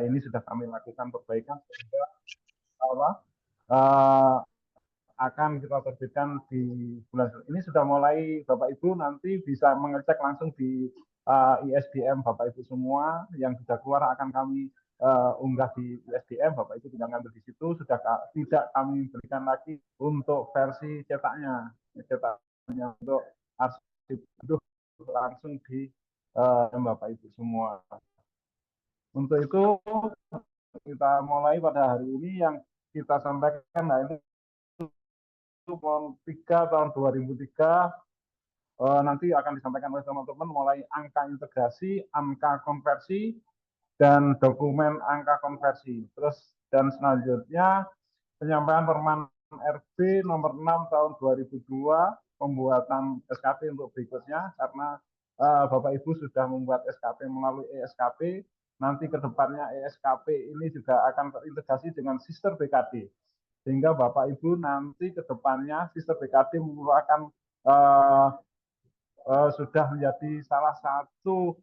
ini sudah kami lakukan perbaikan sehingga apa, uh, akan kita terbitkan di bulan ini. Sudah mulai Bapak Ibu nanti bisa mengecek langsung di ISBM Bapak Ibu semua yang sudah keluar akan kami unggah di ISBM. Bapak Ibu tinggal ngambil di situ. Sudah tidak kami berikan lagi untuk versi cetaknya untuk arsip itu langsung di Bapak Ibu semua. Untuk itu kita mulai pada hari ini yang kita sampaikan, nah ini Form 3 tahun 2003 nanti akan disampaikan oleh teman-teman mulai angka integrasi, angka konversi, dan dokumen angka konversi. Terus dan selanjutnya penyampaian Perman RB nomor 6 tahun 2002 pembuatan SKP untuk berikutnya, karena Bapak Ibu sudah membuat SKP melalui ESKP, nanti ke depannya ESKP ini juga akan terintegrasi dengan Sister BKD. Sehingga Bapak Ibu nanti ke depannya Sister BKD merupakan sudah menjadi salah satu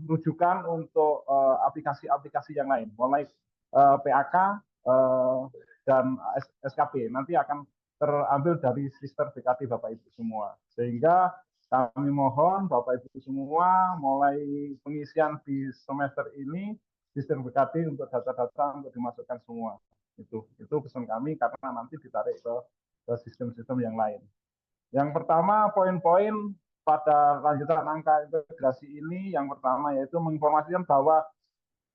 rujukan untuk aplikasi-aplikasi yang lain, mulai PAK dan SKP nanti akan terambil dari Sister BKD Bapak Ibu semua. Sehingga kami mohon Bapak Ibu semua mulai pengisian di semester ini Sister BKD untuk data-data untuk dimasukkan semua. Itu pesan kami karena nanti ditarik ke sistem-sistem yang lain. Yang pertama, poin-poin pada lanjutan angka integrasi ini, yang pertama yaitu menginformasikan bahwa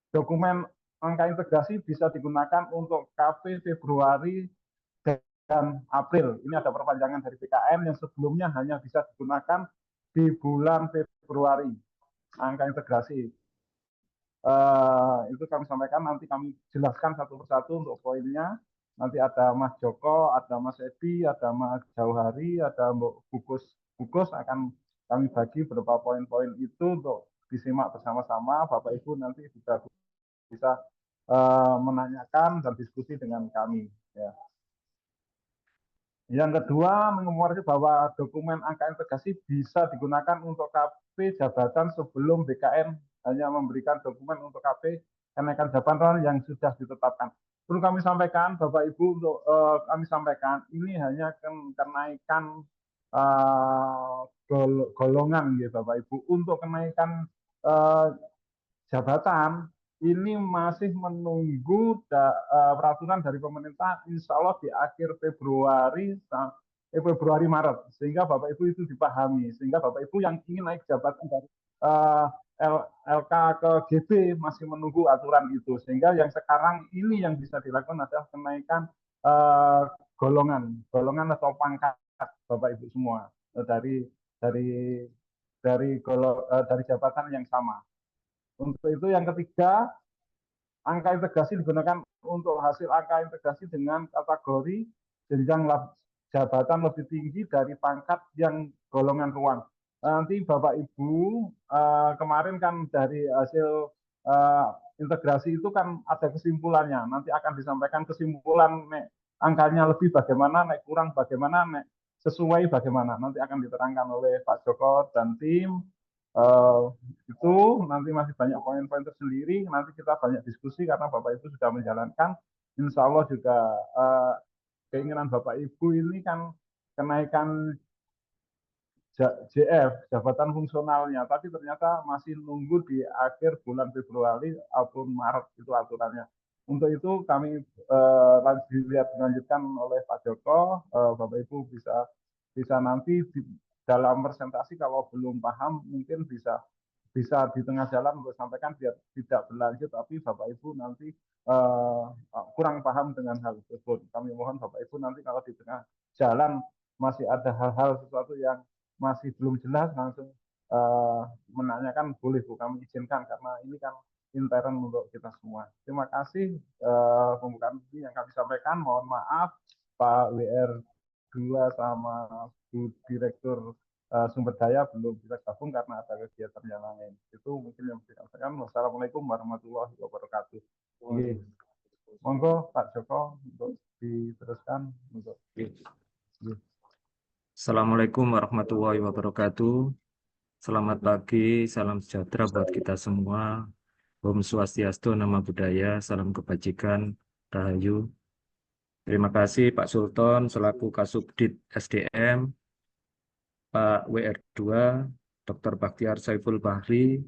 dokumen angka integrasi bisa digunakan untuk KP Februari dan April. Ini ada perpanjangan dari PKM yang sebelumnya hanya bisa digunakan di bulan Februari. Angka integrasi. Itu kami sampaikan, nanti kami jelaskan satu persatu untuk poinnya. Nanti ada Mas Joko, ada Mas Edi, ada Mas Jauhari, ada Mbak Bukus akan kami bagi beberapa poin-poin itu untuk disimak bersama-sama. Bapak Ibu nanti juga bisa menanyakan dan diskusi dengan kami. Ya. Yang kedua, menginformasi bahwa dokumen angka integrasi bisa digunakan untuk KP jabatan sebelum BKN hanya memberikan dokumen untuk KP kenaikan jabatan yang sudah ditetapkan. Perlu kami sampaikan, Bapak Ibu, untuk kami sampaikan ini hanya kenaikan golongan, ya Bapak Ibu. Untuk kenaikan jabatan ini masih menunggu peraturan dari pemerintah, insya Allah di akhir Februari Maret, sehingga Bapak Ibu itu dipahami, sehingga Bapak Ibu yang ingin naik jabatan dari LK ke GB masih menunggu aturan itu, sehingga yang sekarang ini yang bisa dilakukan adalah kenaikan golongan atau pangkat Bapak Ibu semua dari jabatan yang sama. Untuk itu yang ketiga, angka integrasi digunakan untuk hasil angka integrasi dengan kategori jenjang jabatan lebih tinggi dari pangkat yang golongan ruang. Nanti Bapak Ibu kemarin kan dari hasil integrasi itu kan ada kesimpulannya. Nanti akan disampaikan kesimpulan angkanya lebih bagaimana, naik kurang bagaimana, naik sesuai bagaimana. Nanti akan diterangkan oleh Pak Joko dan tim. Itu nanti masih banyak poin-poin tersendiri, nanti kita banyak diskusi karena Bapak Ibu sudah menjalankan. Insya Allah juga keinginan Bapak Ibu ini kan kenaikan JF, jabatan fungsionalnya, tapi ternyata masih nunggu di akhir bulan Februari ataupun Maret itu aturannya. Untuk itu kami dilanjutkan oleh Pak Joko, Bapak Ibu bisa nanti dalam presentasi kalau belum paham mungkin bisa di tengah jalan untuk sampaikan biar tidak berlanjut, tapi Bapak Ibu nanti kurang paham dengan hal tersebut. Kami mohon Bapak Ibu nanti kalau di tengah jalan masih ada hal-hal sesuatu yang masih belum jelas langsung menanyakan, boleh Bu, kami izinkan karena ini kan intern untuk kita semua. Terima kasih pembukaan ini yang kami sampaikan. Mohon maaf Pak WR2 sama Bu Direktur sumber daya belum bisa gabung karena ada kegiatan yang lain. Itu mungkin yang bisa saya sampaikan. Wassalamualaikum warahmatullahi wabarakatuh. Monggo Pak Joko untuk diteruskan untuk. Assalamualaikum warahmatullahi wabarakatuh. Selamat pagi, salam sejahtera buat kita semua. Om Swastiastu, Nama Budaya, Salam Kebajikan, Rahayu. Terima kasih Pak Sultan selaku Kasubdit SDM, Pak WR2, Dr. Baktiar Saiful Bahri,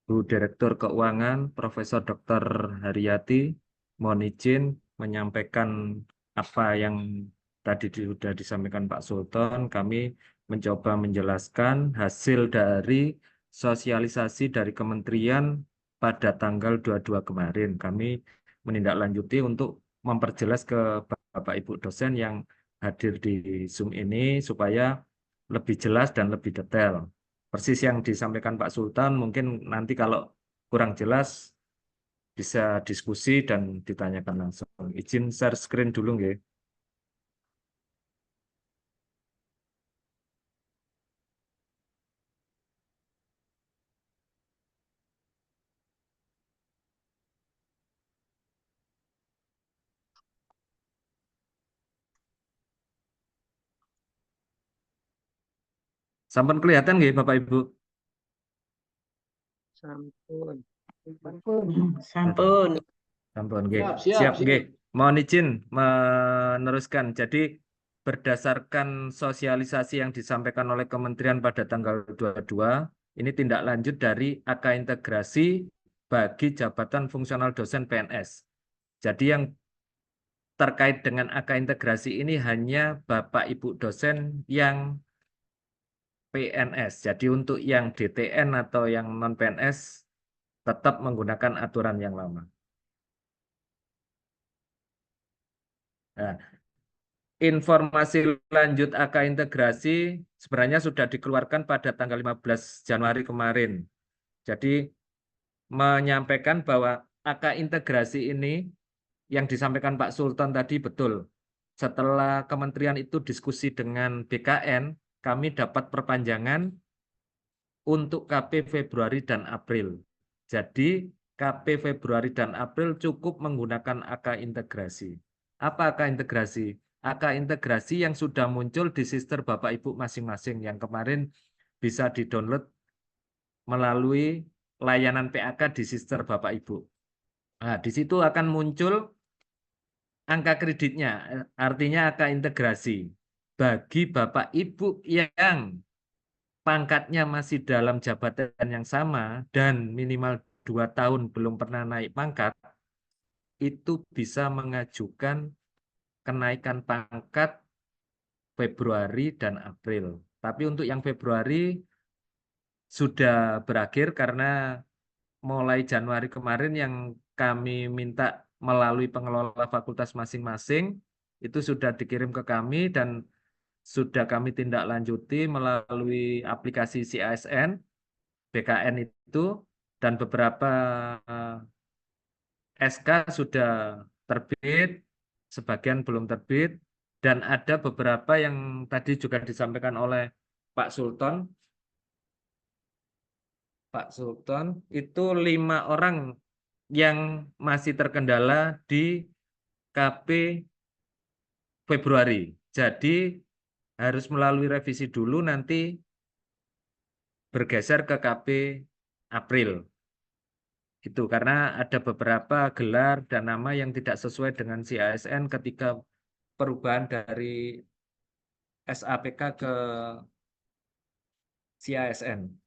Bu Direktur Keuangan, Profesor Dr. Haryati. Mohon izin menyampaikan apa yang tadi sudah disampaikan Pak Sultan. Kami mencoba menjelaskan hasil dari sosialisasi dari Kementerian pada tanggal 22 kemarin. Kami menindaklanjuti untuk memperjelas ke Bapak Ibu dosen yang hadir di Zoom ini supaya lebih jelas dan lebih detail. Persis yang disampaikan Pak Sultan, mungkin nanti kalau kurang jelas bisa diskusi dan ditanyakan langsung. Izin share screen dulu nggih. Sampun kelihatan nggih Bapak Ibu? Sampun. Sampun. Sampun nggih. Siap, Siap siap. nggih. Mohon izin meneruskan. Jadi berdasarkan sosialisasi yang disampaikan oleh Kementerian pada tanggal 22, ini tindak lanjut dari AK integrasi bagi jabatan fungsional dosen PNS. Jadi yang terkait dengan AK integrasi ini hanya Bapak Ibu dosen yang PNS. Jadi untuk yang DTN atau yang non PNS tetap menggunakan aturan yang lama. Nah, informasi lanjut AK integrasi sebenarnya sudah dikeluarkan pada tanggal 15 Januari kemarin. Jadi menyampaikan bahwa AK integrasi ini yang disampaikan Pak Sultan tadi betul. Setelah kementerian itu diskusi dengan BKN, kami dapat perpanjangan untuk KP Februari dan April. Jadi KP Februari dan April cukup menggunakan AK integrasi. Apa AK integrasi? AK integrasi yang sudah muncul di sister Bapak Ibu masing-masing yang kemarin bisa di-download melalui layanan PAK di sister Bapak Ibu. Nah, di situ akan muncul angka kreditnya, artinya AK integrasi. Bagi Bapak Ibu yang pangkatnya masih dalam jabatan yang sama dan minimal 2 tahun belum pernah naik pangkat, itu bisa mengajukan kenaikan pangkat Februari dan April. Tapi untuk yang Februari sudah berakhir karena mulai Januari kemarin yang kami minta melalui pengelola fakultas masing-masing, itu sudah dikirim ke kami dan sudah kami tindak lanjuti melalui aplikasi CASN, BKN itu, dan beberapa SK sudah terbit, sebagian belum terbit, dan ada beberapa yang tadi juga disampaikan oleh Pak Sultan. Pak Sultan, itu 5 orang yang masih terkendala di KP Februari. Jadi harus melalui revisi dulu nanti bergeser ke KP April. Gitu, karena ada beberapa gelar dan nama yang tidak sesuai dengan CASN ketika perubahan dari SAPK ke CASN.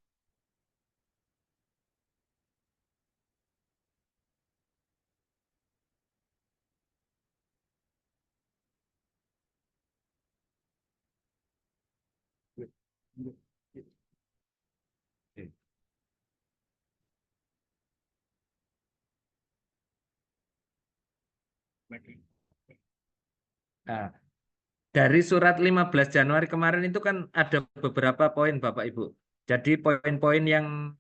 Nah, dari surat 15 Januari kemarin itu kan ada beberapa poin Bapak Ibu. Jadi poin-poin yang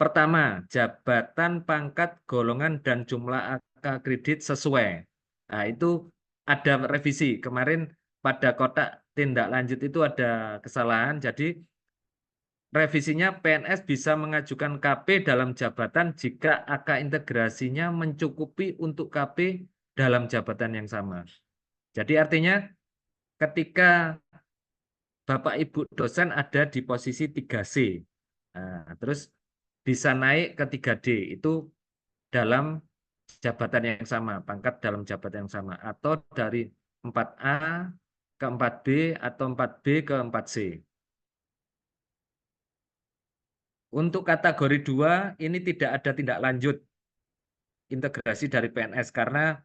pertama, jabatan, pangkat, golongan, dan jumlah angka kredit sesuai. Nah, itu ada revisi. Kemarin pada kotak tindak lanjut itu ada kesalahan. Jadi revisinya PNS bisa mengajukan KP dalam jabatan jika AK integrasinya mencukupi untuk KP dalam jabatan yang sama. Jadi artinya ketika Bapak Ibu dosen ada di posisi 3C. Nah, terus bisa naik ke 3D itu dalam jabatan yang sama, pangkat dalam jabatan yang sama, atau dari 4A ke 4B atau 4B ke 4C. Untuk kategori 2 ini tidak ada tindak lanjut integrasi dari PNS karena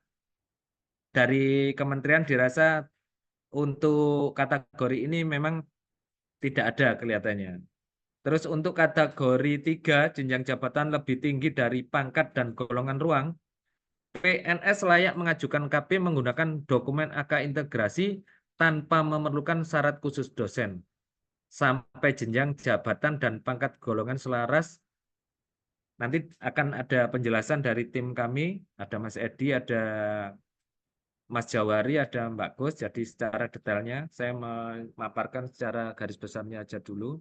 dari kementerian dirasa untuk kategori ini memang tidak ada kelihatannya. Terus untuk kategori 3 jenjang jabatan lebih tinggi dari pangkat dan golongan ruang, PNS layak mengajukan KP menggunakan dokumen AK integrasi tanpa memerlukan syarat khusus dosen sampai jenjang jabatan dan pangkat golongan selaras. Nanti akan ada penjelasan dari tim kami, ada Mas Edi, ada Mas Jawari, ada Mbak Gus. Jadi secara detailnya saya memaparkan secara garis besarnya aja dulu.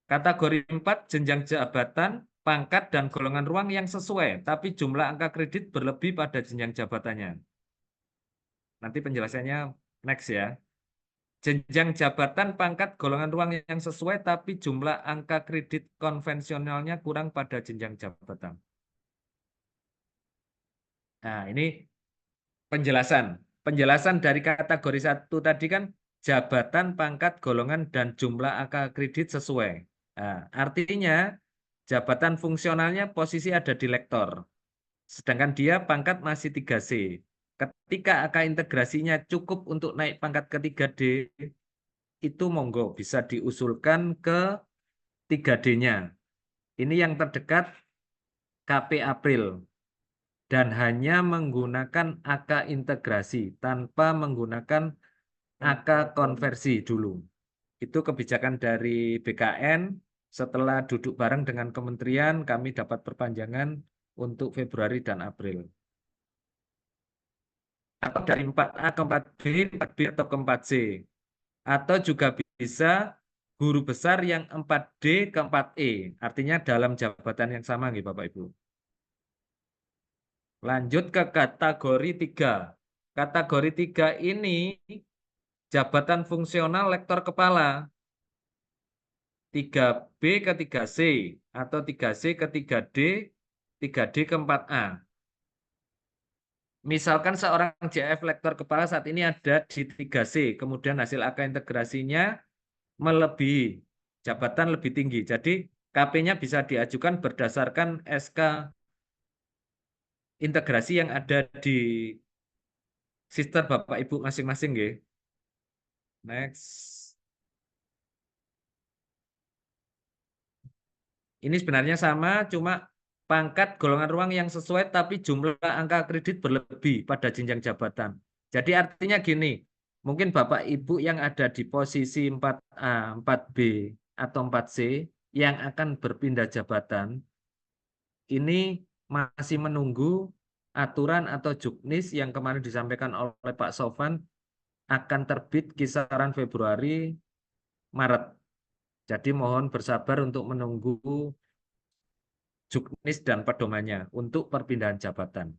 Kategori 4 jenjang jabatan, pangkat dan golongan ruang yang sesuai, tapi jumlah angka kredit berlebih pada jenjang jabatannya. Nanti penjelasannya next ya. Jenjang jabatan, pangkat, golongan ruang yang sesuai, tapi jumlah angka kredit konvensionalnya kurang pada jenjang jabatan. Nah, ini penjelasan. Penjelasan dari kategori 1 tadi kan jabatan, pangkat, golongan, dan jumlah angka kredit sesuai. Nah, artinya jabatan fungsionalnya posisi ada di lektor. Sedangkan dia pangkat masih 3C. Ketika angka integrasinya cukup untuk naik pangkat ke 3D, itu monggo bisa diusulkan ke 3D-nya. Ini yang terdekat KP April. Dan hanya menggunakan AK integrasi tanpa menggunakan AK konversi dulu. Itu kebijakan dari BKN. Setelah duduk bareng dengan kementerian, kami dapat perpanjangan untuk Februari dan April. Atau dari 4A ke 4B, 4B atau ke 4C. Atau juga bisa guru besar yang 4D ke 4E. Artinya dalam jabatan yang sama, nih Bapak Ibu. Lanjut ke kategori 3. Kategori 3 ini jabatan fungsional lektor kepala. 3B ke 3C atau 3C ke 3D, 3D ke 4A. Misalkan seorang JF lektor kepala saat ini ada di 3C, kemudian hasil AK integrasinya melebihi, jabatan lebih tinggi. Jadi KP-nya bisa diajukan berdasarkan SK integrasi yang ada di sistem Bapak Ibu masing-masing, nggih. Next. Ini sebenarnya sama, cuma pangkat golongan ruang yang sesuai tapi jumlah angka kredit berlebih pada jenjang jabatan. Jadi artinya gini, mungkin Bapak Ibu yang ada di posisi 4A, 4B, atau 4C yang akan berpindah jabatan, ini masih menunggu aturan atau juknis yang kemarin disampaikan oleh Pak Sofan akan terbit kisaran Februari, Maret. Jadi mohon bersabar untuk menunggu juknis dan pedomannya untuk perpindahan jabatan.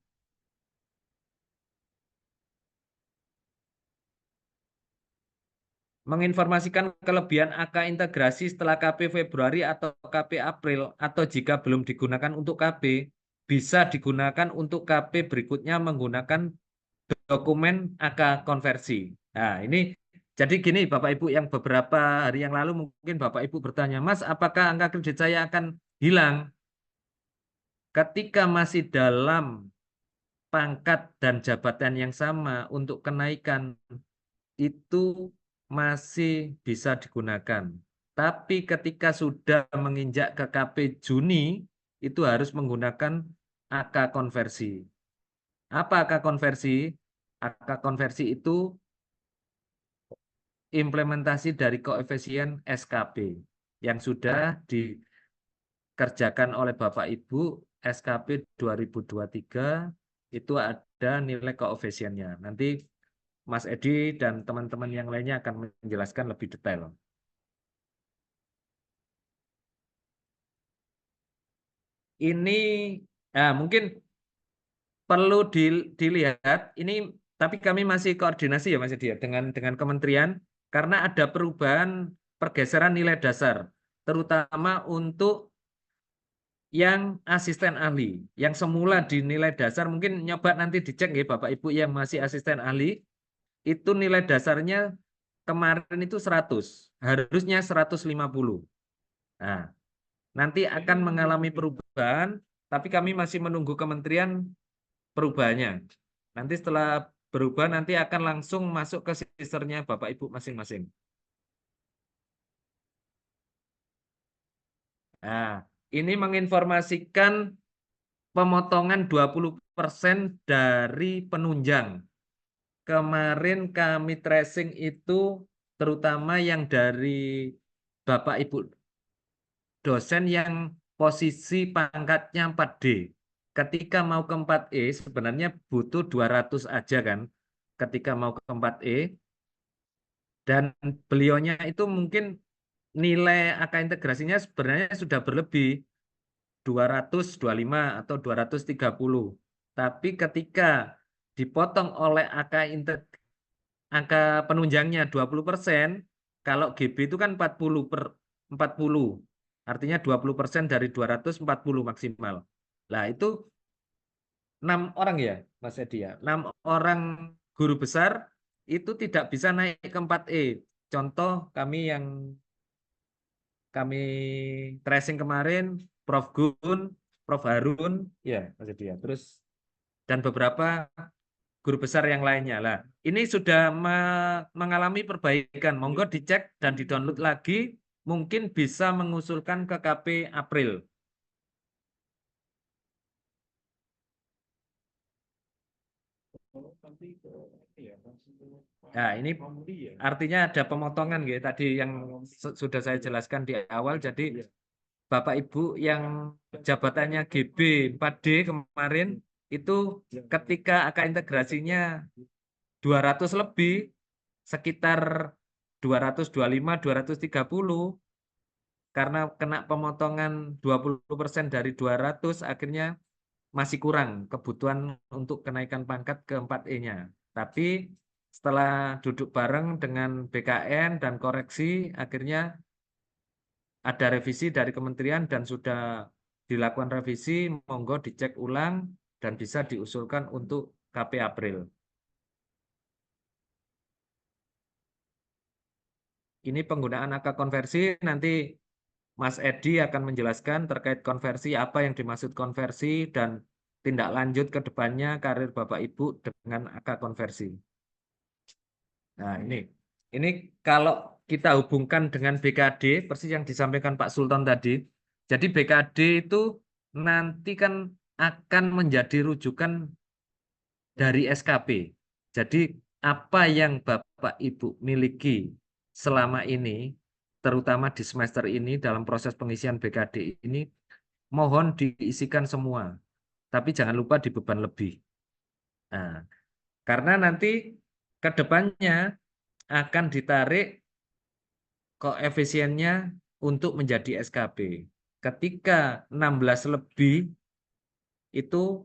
Menginformasikan kelebihan AK integrasi setelah KP Februari atau KP April atau jika belum digunakan untuk KP, bisa digunakan untuk KP berikutnya menggunakan dokumen AK konversi. Nah, ini jadi gini Bapak Ibu, yang beberapa hari yang lalu mungkin Bapak Ibu bertanya, Mas, apakah angka kredit saya akan hilang? Ketika masih dalam pangkat dan jabatan yang sama untuk kenaikan itu masih bisa digunakan. Tapi ketika sudah menginjak ke KP Juni, itu harus menggunakan AK konversi. Apa AK konversi? AK konversi itu implementasi dari koefisien SKP yang sudah dikerjakan oleh Bapak Ibu SKP 2023 itu ada nilai koefisiennya. Nanti Mas Edi dan teman-teman yang lainnya akan menjelaskan lebih detail. Ini mungkin perlu dilihat ini, tapi kami masih koordinasi ya Mas Edi ya, dengan kementerian karena ada perubahan pergeseran nilai dasar, terutama untuk yang asisten ahli, yang semula dinilai dasar, mungkin nyoba nanti dicek ya Bapak Ibu yang masih asisten ahli, itu nilai dasarnya kemarin itu 100, harusnya 150. Nah, nanti akan mengalami perubahan, tapi kami masih menunggu kementerian perubahannya. Nanti setelah berubah, nanti akan langsung masuk ke sisternya Bapak Ibu masing-masing. Nah, ini menginformasikan pemotongan 20% dari penunjang. Kemarin kami tracing itu terutama yang dari Bapak Ibu dosen yang posisi pangkatnya 4D. Ketika mau ke 4E sebenarnya butuh 200 aja kan. Ketika mau ke 4E dan beliaunya itu mungkin nilai angka integrasinya sebenarnya sudah berlebih 225 atau 230. Tapi ketika dipotong oleh angka penunjangnya 20%, kalau GB itu kan 40. Artinya 20% dari 240 maksimal. Lah itu 6 orang ya, Mas Edi ya. 6 orang guru besar itu tidak bisa naik ke 4E. Contoh yang kami tracing kemarin, Prof. Gun, Prof. Harun, ya Mas Edi ya. Terus dan beberapa guru besar yang lainnya lah. Ini sudah mengalami perbaikan. Monggo dicek dan didownload lagi. Mungkin bisa mengusulkan ke KP April. Nah, ini artinya ada pemotongan gitu. Tadi yang sudah saya jelaskan di awal. Jadi Bapak Ibu yang jabatannya GB 4D kemarin itu ketika angka integrasinya 200 lebih, sekitar 225, 230, karena kena pemotongan 20% dari 200, akhirnya masih kurang kebutuhan untuk kenaikan pangkat ke 4E-nya. Tapi setelah duduk bareng dengan BKN dan koreksi, akhirnya ada revisi dari kementerian dan sudah dilakukan revisi, monggo dicek ulang dan bisa diusulkan untuk KP April. Ini penggunaan angka konversi, nanti Mas Edi akan menjelaskan terkait konversi, apa yang dimaksud konversi, dan tindak lanjut ke depannya karir Bapak Ibu dengan angka konversi. Nah, ini kalau kita hubungkan dengan BKD, persis yang disampaikan Pak Sultan tadi. Jadi BKD itu nanti kan akan menjadi rujukan dari SKP. Jadi apa yang Bapak Ibu miliki selama ini, terutama di semester ini dalam proses pengisian BKD ini, mohon diisikan semua. Tapi jangan lupa di beban lebih. Nah, karena nanti ke depannya akan ditarik koefisiennya untuk menjadi SKP. Ketika 16 lebih itu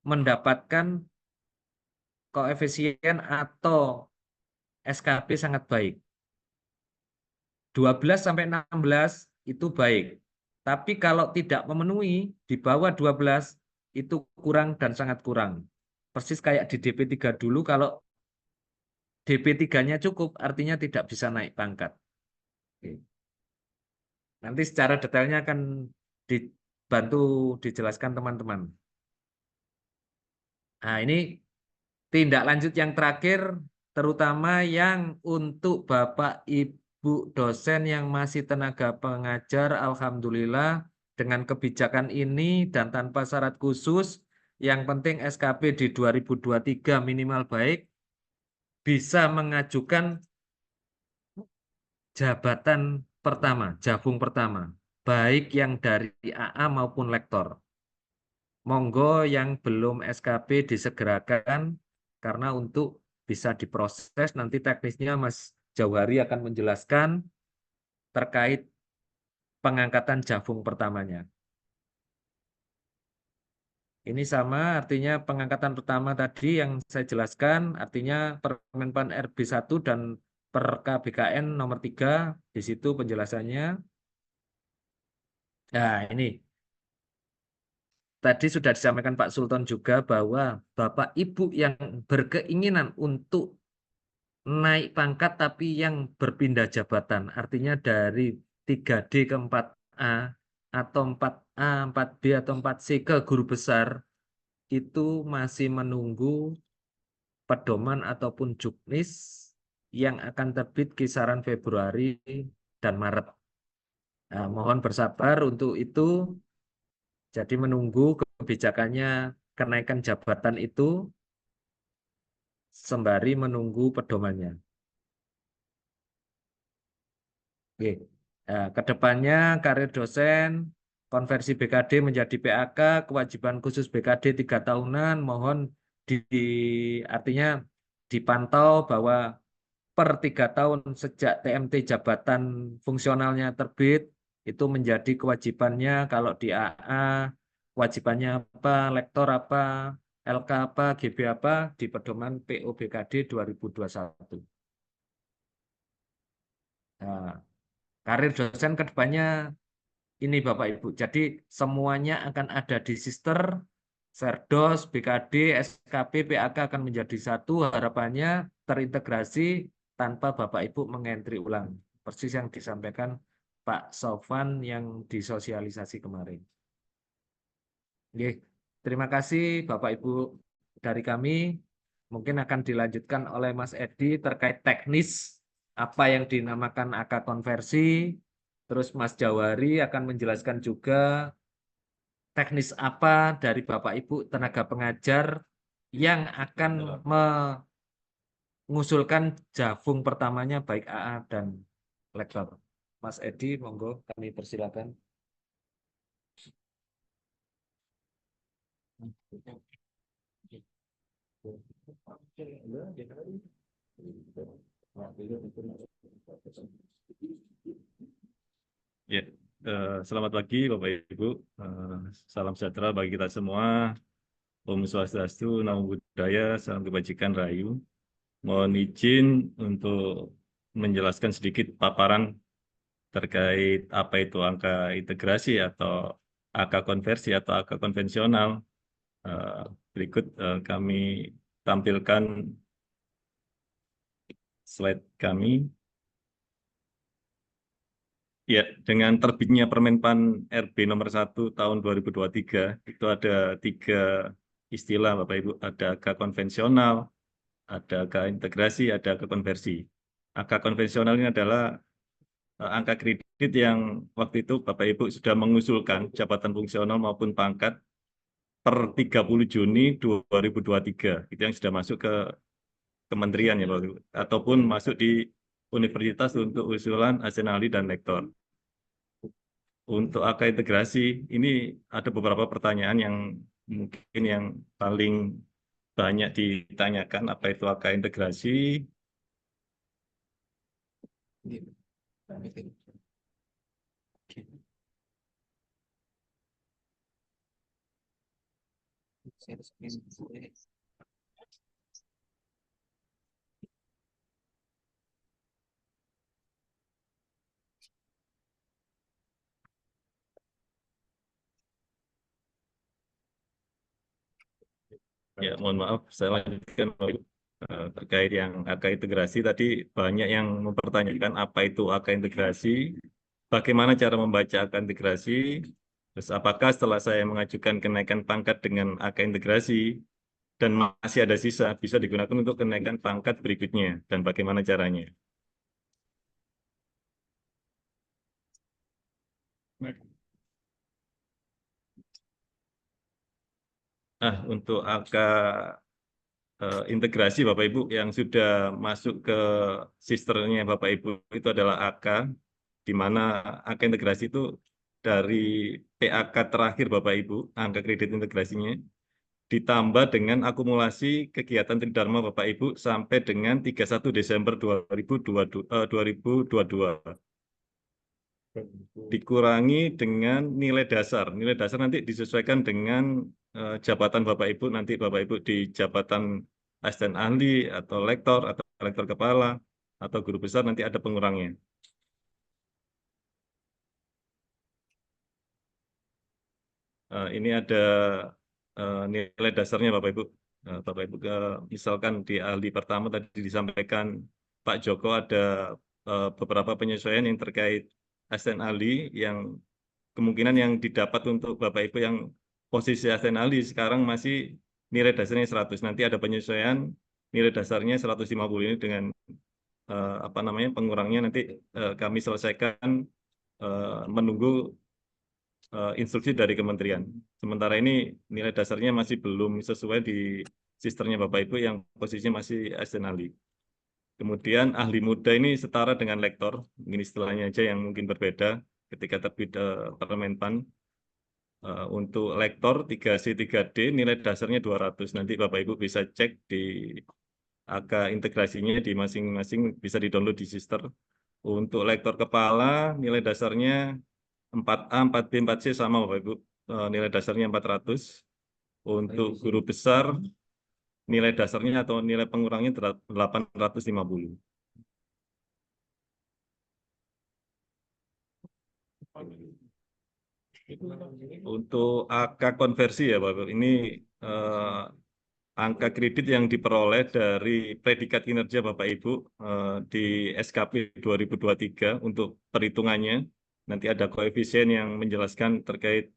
mendapatkan koefisien atau SKP sangat baik. 12 sampai 16 itu baik. Tapi kalau tidak memenuhi di bawah 12 itu kurang dan sangat kurang. Persis kayak di DP3 dulu, kalau DP3-nya cukup artinya tidak bisa naik pangkat. Oke. Nanti secara detailnya akan dibantu dijelaskan teman-teman. Nah, ini tindak lanjut yang terakhir, terutama yang untuk Bapak Ibu dosen yang masih tenaga pengajar, alhamdulillah dengan kebijakan ini dan tanpa syarat khusus, yang penting SKP di 2023 minimal baik, bisa mengajukan jabatan pertama, jabung pertama, baik yang dari AA maupun lektor. Monggo yang belum SKP disegerakan, karena untuk bisa diproses nanti teknisnya Mas Jauhari akan menjelaskan terkait pengangkatan jabung pertamanya. Ini sama, artinya pengangkatan pertama tadi yang saya jelaskan, artinya Permenpan RB 1 dan Perka BKN nomor 3, di situ penjelasannya. Nah, ini tadi sudah disampaikan Pak Sultan juga bahwa Bapak Ibu yang berkeinginan untuk naik pangkat tapi yang berpindah jabatan, artinya dari 3D ke 4A atau 4A, 4B atau 4C ke guru besar, itu masih menunggu pedoman ataupun juknis yang akan terbit kisaran Februari dan Maret. Nah, mohon bersabar untuk itu, jadi menunggu kebijakannya kenaikan jabatan itu sembari menunggu pedomannya. Oke. Nah, kedepannya karir dosen, konversi BKD menjadi PAK, kewajiban khusus BKD 3 tahunan, mohon artinya dipantau bahwa per 3 tahun sejak TMT jabatan fungsionalnya terbit, itu menjadi kewajibannya kalau di AA, kewajibannya apa, lektor apa, LK apa, GB apa, di pedoman PO BKD 2021. Nah, karir dosen ke depannya ini Bapak Ibu. Jadi semuanya akan ada di Sister, Serdos, BKD, SKP, PAK akan menjadi satu. Harapannya terintegrasi tanpa Bapak Ibu mengentri ulang. Persis yang disampaikan Pak Sofwan yang disosialisasi kemarin. Oke, terima kasih Bapak Ibu dari kami. Mungkin akan dilanjutkan oleh Mas Edi terkait teknis apa yang dinamakan AK konversi. Terus Mas Jawari akan menjelaskan juga teknis apa dari Bapak Ibu tenaga pengajar yang akan mengusulkan jafung pertamanya baik AA dan lektor. Mas Edi, monggo kami persilakan. Ya, selamat pagi Bapak Ibu. Salam sejahtera bagi kita semua. Om Swastiastu, Namo Buddhaya, Salam Kebajikan Rahayu. Mohon izin untuk menjelaskan sedikit paparan terkait apa itu angka integrasi atau angka konversi atau angka konvensional. Berikut kami tampilkan slide kami. Ya, dengan terbitnya Permenpan RB nomor 1 tahun 2023, itu ada 3 istilah Bapak Ibu, ada angka konvensional, ada angka integrasi, ada angka konversi. Angka konvensional ini adalah angka kredit yang waktu itu Bapak Ibu sudah mengusulkan jabatan fungsional maupun pangkat per 30 Juni 2023. Itu yang sudah masuk ke kementerian ya Bapak Ibu, ataupun masuk di universitas untuk usulan asisten ahli dan lektor. Untuk angka integrasi, ini ada beberapa pertanyaan yang mungkin yang paling banyak ditanyakan, apa itu angka integrasi. Ya, mohon maaf, saya lanjutkan terkait yang angka integrasi tadi banyak yang mempertanyakan apa itu angka integrasi, bagaimana cara membaca angka integrasi, terus apakah setelah saya mengajukan kenaikan pangkat dengan angka integrasi dan masih ada sisa bisa digunakan untuk kenaikan pangkat berikutnya dan bagaimana caranya. Nah, untuk angka integrasi Bapak Ibu yang sudah masuk ke sisternya Bapak Ibu itu adalah AK, di mana angka integrasi itu dari PAK terakhir Bapak Ibu, angka kredit integrasinya, ditambah dengan akumulasi kegiatan Tridharma Bapak Ibu sampai dengan 31 Desember 2022. Dikurangi dengan nilai dasar. Nilai dasar nanti disesuaikan dengan jabatan Bapak Ibu, nanti Bapak Ibu di jabatan asisten ahli atau lektor kepala atau guru besar nanti ada pengurangnya. Ini ada nilai dasarnya Bapak Ibu. Bapak Ibu misalkan di ahli pertama tadi disampaikan Pak Joko ada beberapa penyesuaian yang terkait asisten ahli yang kemungkinan yang didapat untuk Bapak Ibu yang posisi asisten ahli sekarang masih nilai dasarnya 100. Nanti ada penyesuaian nilai dasarnya 150 ini dengan apa namanya pengurangnya nanti kami selesaikan menunggu instruksi dari kementerian. Sementara ini nilai dasarnya masih belum sesuai di sisternya Bapak Ibu yang posisinya masih asisten ahli. Kemudian ahli muda ini setara dengan lektor, ini istilahnya aja yang mungkin berbeda ketika terbit Permenpan. Untuk lektor 3C 3D nilai dasarnya 200. Nanti Bapak Ibu bisa cek di AK integrasinya di masing-masing bisa di-download di sister. Untuk lektor kepala nilai dasarnya 4A, 4B, 4C sama Bapak Ibu. Nilai dasarnya 400. Untuk guru besar nilai dasarnya atau nilai pengurangnya 850. Untuk angka konversi ya Bapak, ini angka kredit yang diperoleh dari predikat kinerja Bapak Ibu di SKP 2023 untuk perhitungannya. Nanti ada koefisien yang menjelaskan terkait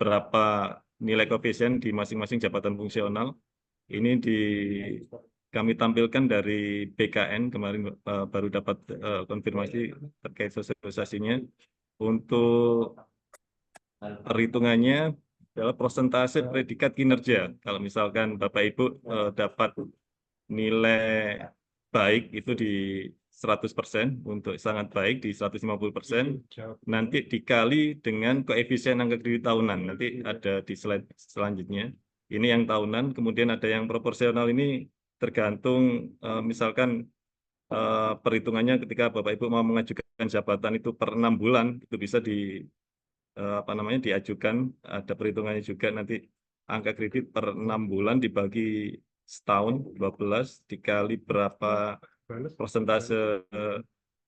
berapa nilai koefisien di masing-masing jabatan fungsional. Ini kami tampilkan dari BKN kemarin baru dapat konfirmasi terkait sosialisasinya. Untuk perhitungannya adalah persentase predikat kinerja. Kalau misalkan Bapak Ibu dapat nilai baik itu di 100%, untuk sangat baik di 150%, nanti dikali dengan koefisien angka kredit tahunan. Nanti ada di slide selanjutnya. Ini yang tahunan, kemudian ada yang proporsional ini tergantung misalkan perhitungannya ketika Bapak Ibu mau mengajukan jabatan itu per 6 bulan, itu bisa apa namanya diajukan, ada perhitungannya juga nanti angka kredit per 6 bulan dibagi setahun 12 dikali berapa persentase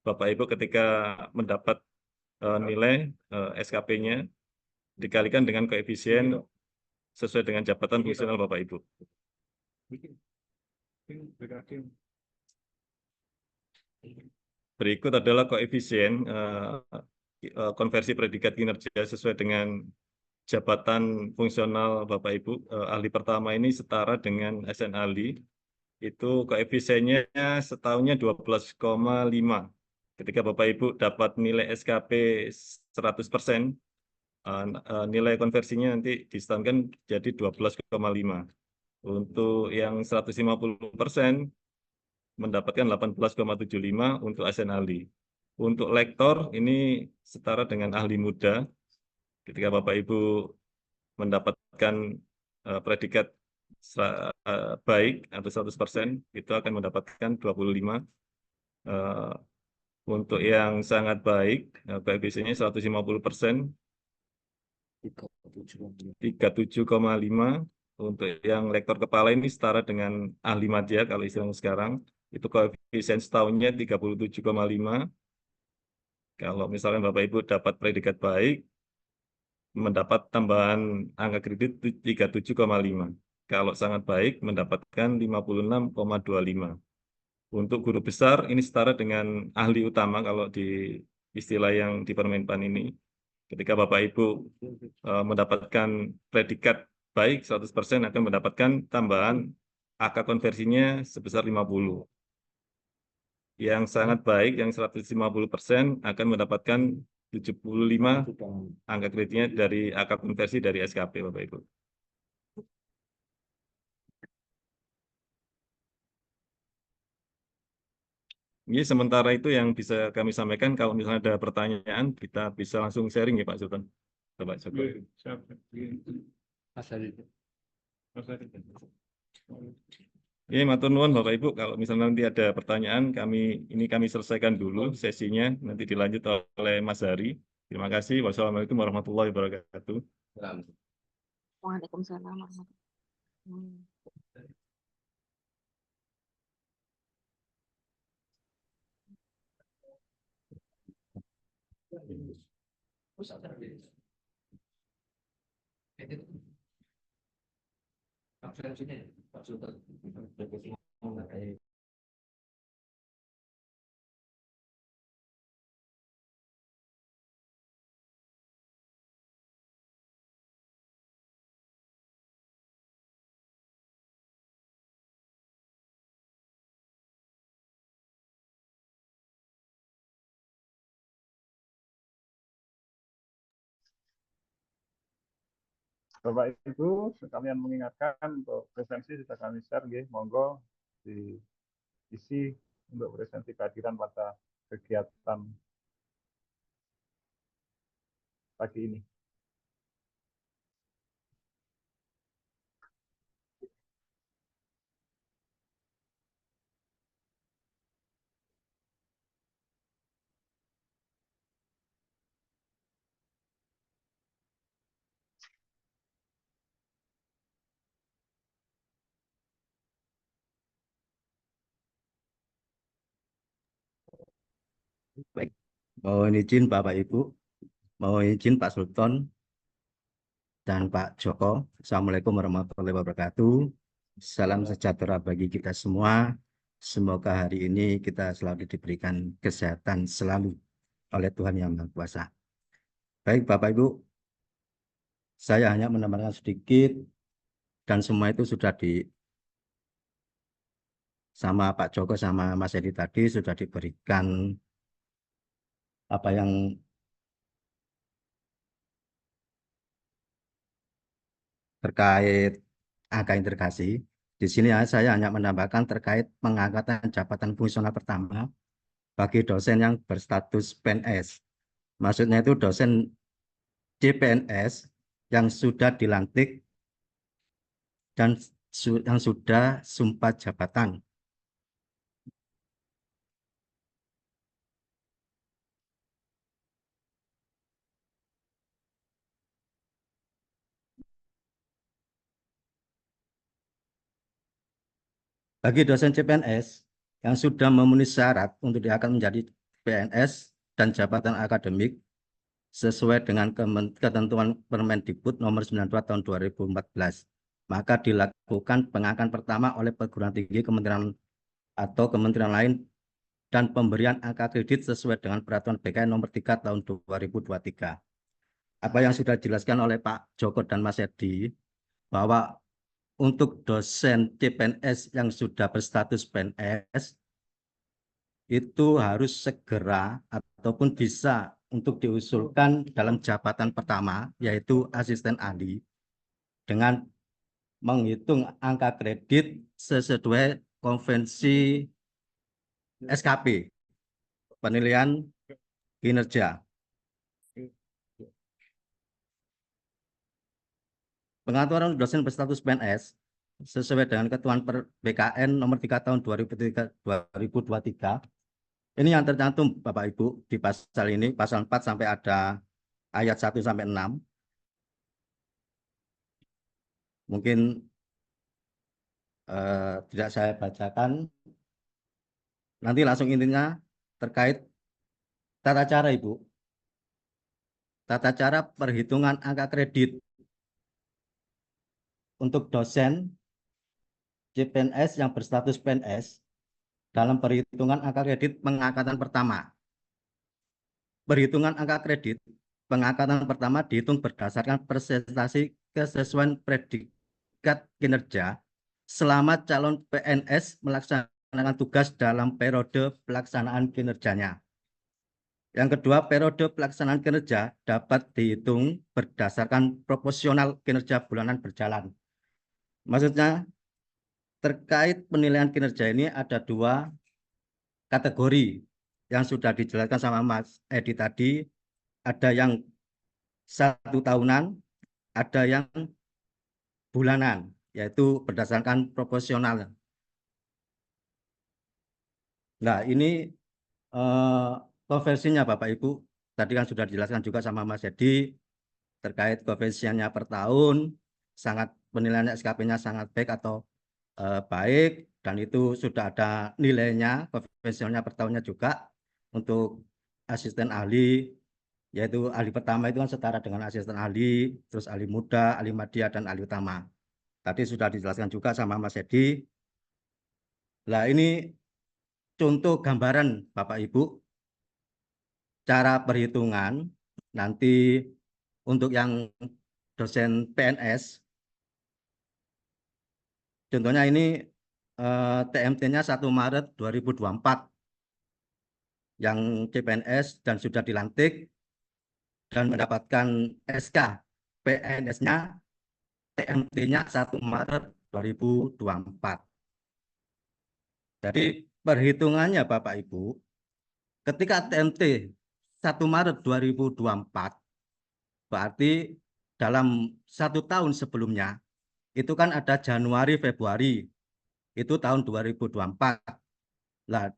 Bapak Ibu ketika mendapat nilai SKP-nya dikalikan dengan koefisien sesuai dengan jabatan fungsional Bapak Ibu. Berikut adalah koefisien konversi predikat kinerja sesuai dengan jabatan fungsional Bapak Ibu. Ahli pertama ini setara dengan SN ahli. Itu koefisiennya setahunnya 12,5. Ketika Bapak Ibu dapat nilai SKP 100%, nilai konversinya nanti disetahunkan jadi 12,5. Untuk yang 150% mendapatkan 18,75 untuk ASN ahli. Untuk lektor ini setara dengan ahli muda. Ketika Bapak Ibu mendapatkan predikat baik atau 100%, itu akan mendapatkan 25. Untuk yang sangat baik, koefisiennya 150%, 37,5. Untuk yang lektor kepala ini setara dengan ahli madya kalau istilahnya sekarang, itu koefisien setahunnya 37,5. Kalau misalnya Bapak Ibu dapat predikat baik, mendapat tambahan angka kredit 37,5. Kalau sangat baik, mendapatkan 56,25. Untuk guru besar, ini setara dengan ahli utama kalau di istilah yang di Permenpan ini. Ketika Bapak Ibu mendapatkan predikat baik 100% akan mendapatkan tambahan angka konversinya sebesar 50. Yang sangat baik, yang 150% akan mendapatkan 75 angka kreditnya dari angka konversi dari SKP, Bapak Ibu. Ini sementara itu yang bisa kami sampaikan. Kalau misalnya ada pertanyaan, kita bisa langsung sharing ya Pak Sultan. Bapak Joko. Iya, matur nuwun Bapak Ibu. Kalau misalnya nanti ada pertanyaan, kami selesaikan dulu sesinya, nanti dilanjut oleh Mas Hari. Terima kasih. Wassalamualaikum warahmatullahi wabarakatuh. Waalaikumsalam warahmatullahi wabarakatuh. Bapak Ibu sekalian mengingatkan untuk presensi sudah kami share, monggo diisi untuk presensi kehadiran pada kegiatan pagi ini. Baik, mohon izin Bapak Ibu, mohon izin Pak Sultan dan Pak Joko. Assalamualaikum warahmatullahi wabarakatuh. Salam sejahtera bagi kita semua. Semoga hari ini kita selalu diberikan kesehatan selalu oleh Tuhan Yang Maha Kuasa. Baik Bapak Ibu, saya hanya menambahkan sedikit dan semua itu sudah sama Pak Joko sama Mas Edi tadi sudah diberikan apa yang terkait angka integrasi. Di sini saya hanya menambahkan terkait pengangkatan jabatan fungsional pertama bagi dosen yang berstatus PNS. Maksudnya itu dosen CPNS yang sudah dilantik dan yang sudah sumpah jabatan. Bagi dosen CPNS yang sudah memenuhi syarat untuk diangkat menjadi PNS dan jabatan akademik sesuai dengan ketentuan Permendikbud nomor 92 tahun 2014, maka dilakukan pengangkatan pertama oleh perguruan tinggi kementerian atau kementerian lain dan pemberian angka kredit sesuai dengan peraturan BKN nomor 3 tahun 2023. Apa yang sudah dijelaskan oleh Pak Joko dan Mas Edi, bahwa untuk dosen CPNS yang sudah berstatus PNS itu harus segera ataupun bisa untuk diusulkan dalam jabatan pertama, yaitu asisten ahli, dengan menghitung angka kredit sesuai konvensi SKP, penilaian kinerja. Pengaturan dosen berstatus PNS sesuai dengan ketentuan BKN nomor 3 tahun 2023. Ini yang tercantum Bapak Ibu di pasal ini, pasal 4 sampai ada ayat 1 sampai 6. Mungkin tidak saya bacakan. Nanti langsung intinya terkait tata cara Ibu. Tata cara perhitungan angka kredit untuk dosen CPNS yang berstatus PNS dalam perhitungan angka kredit pengangkatan pertama. Perhitungan angka kredit pengangkatan pertama dihitung berdasarkan presentasi kesesuaian predikat kinerja selama calon PNS melaksanakan tugas dalam periode pelaksanaan kinerjanya. Yang kedua, periode pelaksanaan kinerja dapat dihitung berdasarkan proporsional kinerja bulanan berjalan. Maksudnya, terkait penilaian kinerja ini ada dua kategori yang sudah dijelaskan sama Mas Edi tadi. Ada yang 1 tahunan, ada yang bulanan, yaitu berdasarkan proporsional. Nah, ini konversinya Bapak Ibu, tadi kan sudah dijelaskan juga sama Mas Edi, terkait konversinya per tahun, penilaian SKP-nya sangat baik atau baik, dan itu sudah ada nilainya, konvensinya per tahunnya juga untuk asisten ahli yaitu ahli pertama itu kan setara dengan asisten ahli, terus ahli muda, ahli madya, dan ahli utama. Tadi sudah dijelaskan juga sama Mas Edi. Nah, ini contoh gambaran Bapak Ibu, cara perhitungan nanti untuk yang dosen PNS. Contohnya ini TMT-nya 1 Maret 2024 yang CPNS dan sudah dilantik dan mendapatkan SK PNS-nya TMT-nya 1 Maret 2024. Jadi perhitungannya Bapak Ibu, ketika TMT 1 Maret 2024, berarti dalam 1 tahun sebelumnya, itu kan ada Januari, Februari, itu tahun 2024. Nah,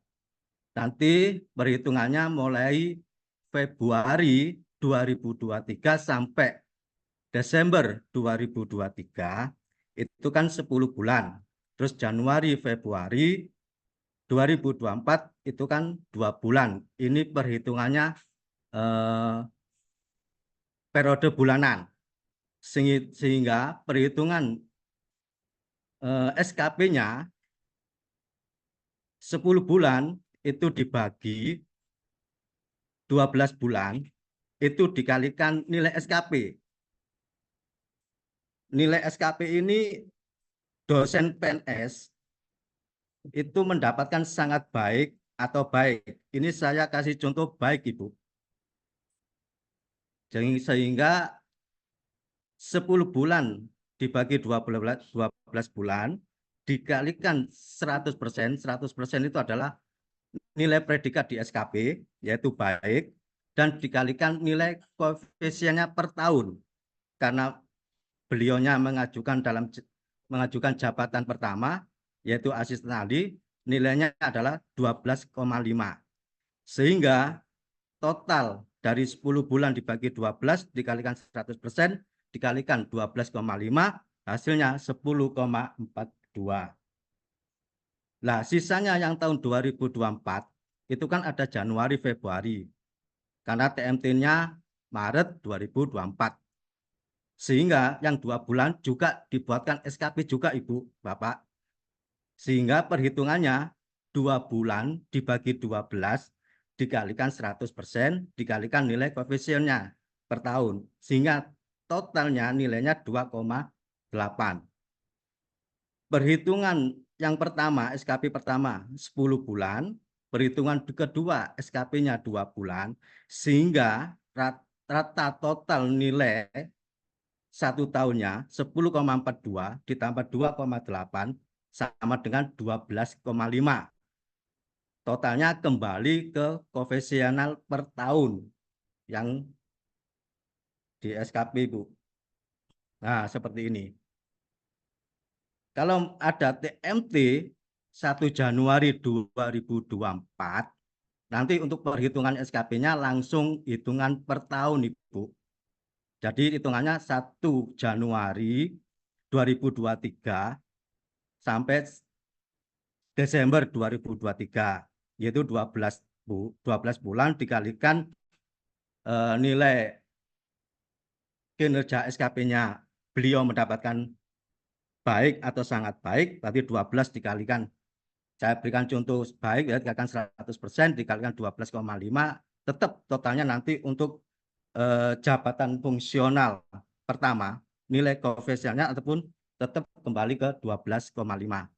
nanti perhitungannya mulai Februari 2023 sampai Desember 2023, itu kan 10 bulan. Terus Januari, Februari 2024 itu kan 2 bulan. Ini perhitungannya periode bulanan. Sehingga perhitungan SKP-nya 10 bulan itu dibagi 12 bulan, itu dikalikan nilai SKP. Nilai SKP ini dosen PNS itu mendapatkan sangat baik atau baik. Ini saya kasih contoh baik, Ibu. Sehingga 10 bulan dibagi 12 bulan dikalikan 100%, 100% itu adalah nilai predikat di SKP, yaitu baik, dan dikalikan nilai koefisiennya per tahun. Karena beliaunya mengajukan jabatan pertama, yaitu asisten ahli, nilainya adalah 12,5. Sehingga total dari 10 bulan dibagi 12 dikalikan 100%, dikalikan 12,5, hasilnya 10,42. Nah, sisanya yang tahun 2024 itu kan ada Januari, Februari. Karena TMT-nya Maret 2024. Sehingga yang 2 bulan juga dibuatkan SKP juga, Ibu, Bapak. Sehingga perhitungannya 2 bulan dibagi 12 dikalikan 100%, dikalikan nilai koefisiennya per tahun. Sehingga totalnya nilainya 2,8. Perhitungan yang pertama, SKP pertama 10 bulan, perhitungan kedua SKP-nya 2 bulan, sehingga rata total nilai 1 tahunnya 10,42 ditambah 2,8 sama dengan 12,5. Totalnya kembali ke koefisienal per tahun yang di SKP, Bu. Nah, seperti ini. Kalau ada TMT 1 Januari 2024, nanti untuk perhitungan SKP-nya langsung hitungan per tahun, Ibu. Jadi hitungannya 1 Januari 2023 sampai Desember 2023, yaitu 12 bulan dikalikan nilai kinerja SKP-nya beliau mendapatkan baik atau sangat baik, berarti 12 dikalikan. Saya berikan contoh baik, ya, dikalikan 100%, dikalikan 12,5, tetap totalnya nanti untuk jabatan fungsional pertama, nilai koefisiennya ataupun tetap kembali ke 12,5.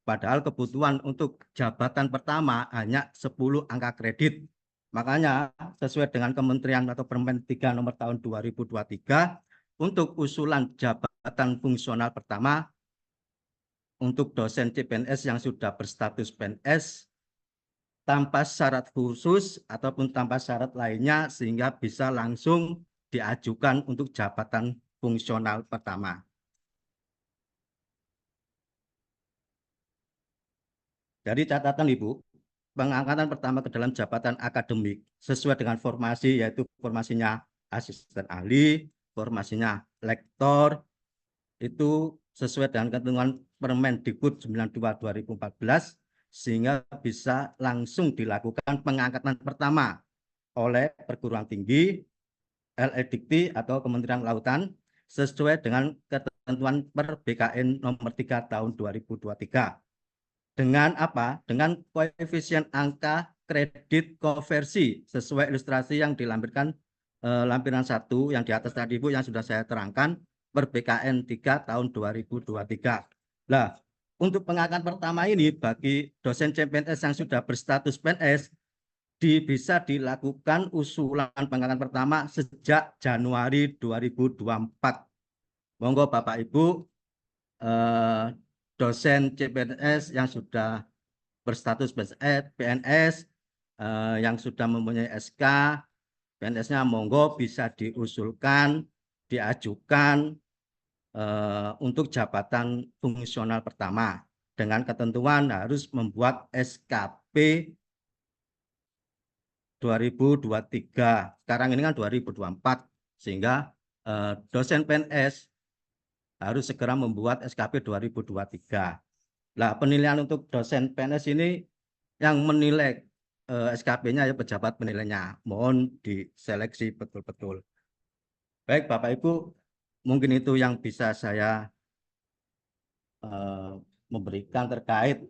Padahal kebutuhan untuk jabatan pertama hanya 10 angka kredit. Makanya sesuai dengan Kementerian atau Permen 3 nomor tahun 2023, untuk usulan jabatan fungsional pertama untuk dosen CPNS yang sudah berstatus PNS tanpa syarat khusus ataupun tanpa syarat lainnya, sehingga bisa langsung diajukan untuk jabatan fungsional pertama. Jadi catatan, Ibu, pengangkatan pertama ke dalam jabatan akademik sesuai dengan formasi, yaitu formasinya asisten ahli, formasinya lektor, itu sesuai dengan ketentuan Permendikbud 92/2014, sehingga bisa langsung dilakukan pengangkatan pertama oleh perguruan tinggi LE Dikti atau Kementerian Kelautan sesuai dengan ketentuan per BKN nomor 3 tahun 2023. Dengan apa? Dengan koefisien angka kredit konversi sesuai ilustrasi yang dilampirkan lampiran 1 yang di atas tadi Bu yang sudah saya terangkan per BKN 3 tahun 2023. Nah, untuk pengangkatan pertama ini bagi dosen CPNS yang sudah berstatus PNS bisa dilakukan usulan pengangkatan pertama sejak Januari 2024. Monggo Bapak Ibu dosen CPNS yang sudah berstatus PNS yang sudah mempunyai SK PNS-nya monggo bisa diusulkan, diajukan untuk jabatan fungsional pertama dengan ketentuan harus membuat SKP 2023. Sekarang ini kan 2024 sehingga dosen PNS harus segera membuat SKP 2023. Nah, penilaian untuk dosen PNS ini yang menilai SKP-nya ya pejabat penilainya. Mohon diseleksi betul-betul. Baik, Bapak Ibu, mungkin itu yang bisa saya memberikan terkait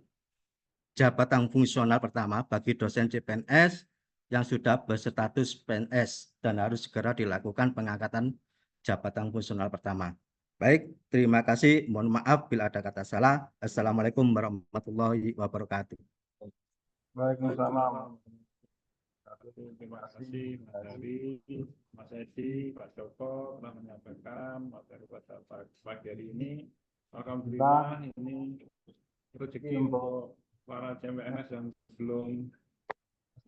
jabatan fungsional pertama bagi dosen CPNS yang sudah berstatus PNS dan harus segera dilakukan pengangkatan jabatan fungsional pertama. Baik, terima kasih. Mohon maaf bila ada kata salah. Assalamualaikum warahmatullahi wabarakatuh. Waalaikumsalam. Terima kasih Mas Heri, Mas Edi, Pak Joko telah menyampaikan materi pada pagi hari ini. Alhamdulillah ini rezeki untuk para CPNS yang belum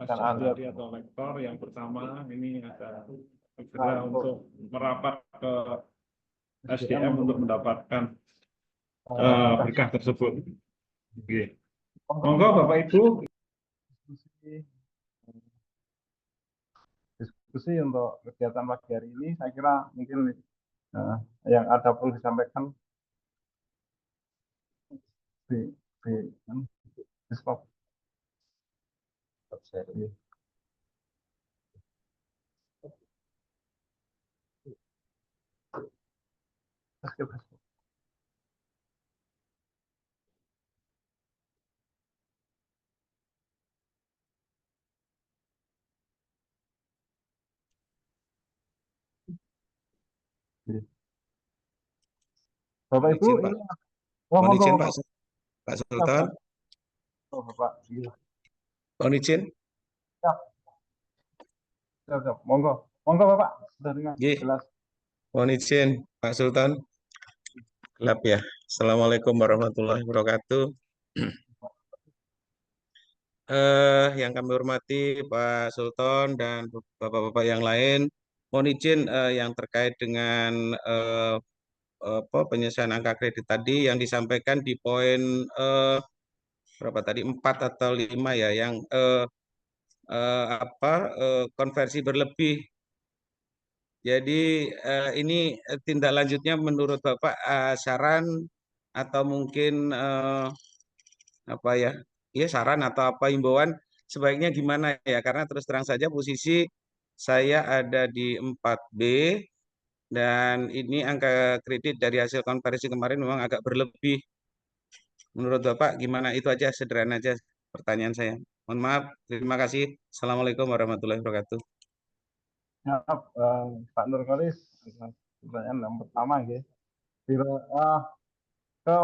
ahli atau lektor. Yang pertama ini ada segera untuk merapat ke SDM untuk mendapatkan berkah tersebut. Oke. Monggo Bapak Ibu diskusi untuk kegiatan pagi hari ini. Saya kira mungkin yang ada perlu disampaikan di stop. Bapak Ibu, Mohon izin, Pak. ini Mohon izin, monggo. Pak Sultan. Oh, Bapak. Mohon izin. Siap. Monggo Bapak, sudah dengar jelas. Mohon izin, Pak Sultan. Gelap ya. Assalamualaikum warahmatullahi wabarakatuh. Yang kami hormati Pak Sultan dan Bapak-Bapak yang lain, mohon izin yang terkait dengan penyelesaian angka kredit tadi yang disampaikan di poin berapa tadi 4 atau 5 ya, yang konversi berlebih. Jadi ini tindak lanjutnya menurut Bapak saran atau mungkin saran atau apa himbauan sebaiknya gimana ya? Karena terus terang saja posisi saya ada di 4B dan ini angka kredit dari hasil konversi kemarin memang agak berlebih. Menurut Bapak gimana? Itu aja, sederhana aja pertanyaan saya. Mohon maaf, terima kasih. Assalamualaikum warahmatullahi wabarakatuh. Ya, Pak Nurkolis, pertanyaan yang pertama ya. Ke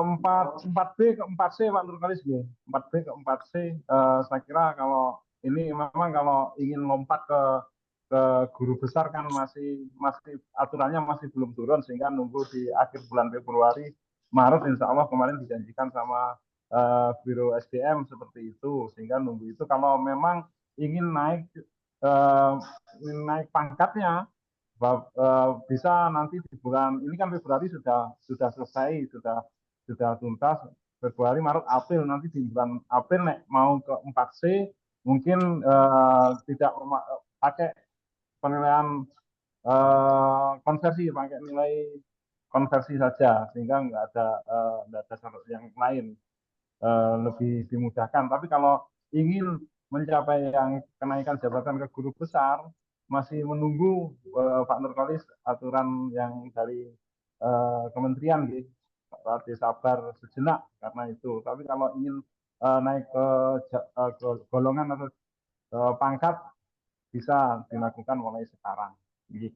4B ke 4C Pak Nurkolis ya. 4B ke 4C saya kira kalau ini memang kalau ingin lompat ke guru besar kan masih aturannya masih belum turun sehingga nunggu di akhir bulan Februari Maret insya Allah kemarin dijanjikan sama Biro SDM seperti itu sehingga nunggu itu kalau memang ingin naik pangkatnya bisa nanti di bulan ini kan Februari sudah selesai sudah tuntas Februari Maret April nanti di bulan April mau ke 4C mungkin tidak pakai penilaian konversi pakai nilai konversi saja sehingga nggak ada syarat yang lain lebih dimudahkan. Tapi kalau ingin mencapai yang kenaikan jabatan ke guru besar masih menunggu Pak Nurkolis aturan yang dari kementerian gitu. Berarti sabar sejenak karena itu. Tapi kalau ingin naik ke golongan atau pangkat bisa dilakukan mulai sekarang. Jadi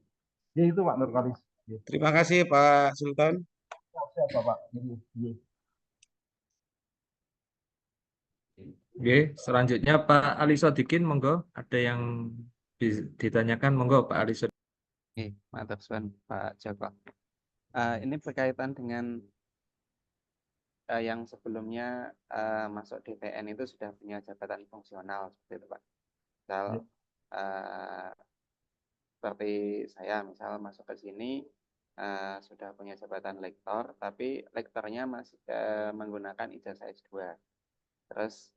itu Pak Nurkolis. Terima kasih Pak Sultan. Siap Bapak. Jadi. Oke, selanjutnya Pak Ali Sodikin, monggo. Ada yang ditanyakan, monggo Pak Ali Sodikin. Oke, matur suwun Pak Joko. Ini berkaitan dengan yang sebelumnya masuk DPN itu sudah punya jabatan fungsional seperti itu Pak. Misal seperti saya misal masuk ke sini sudah punya jabatan lektor, tapi lektornya masih menggunakan ijazah S2. Terus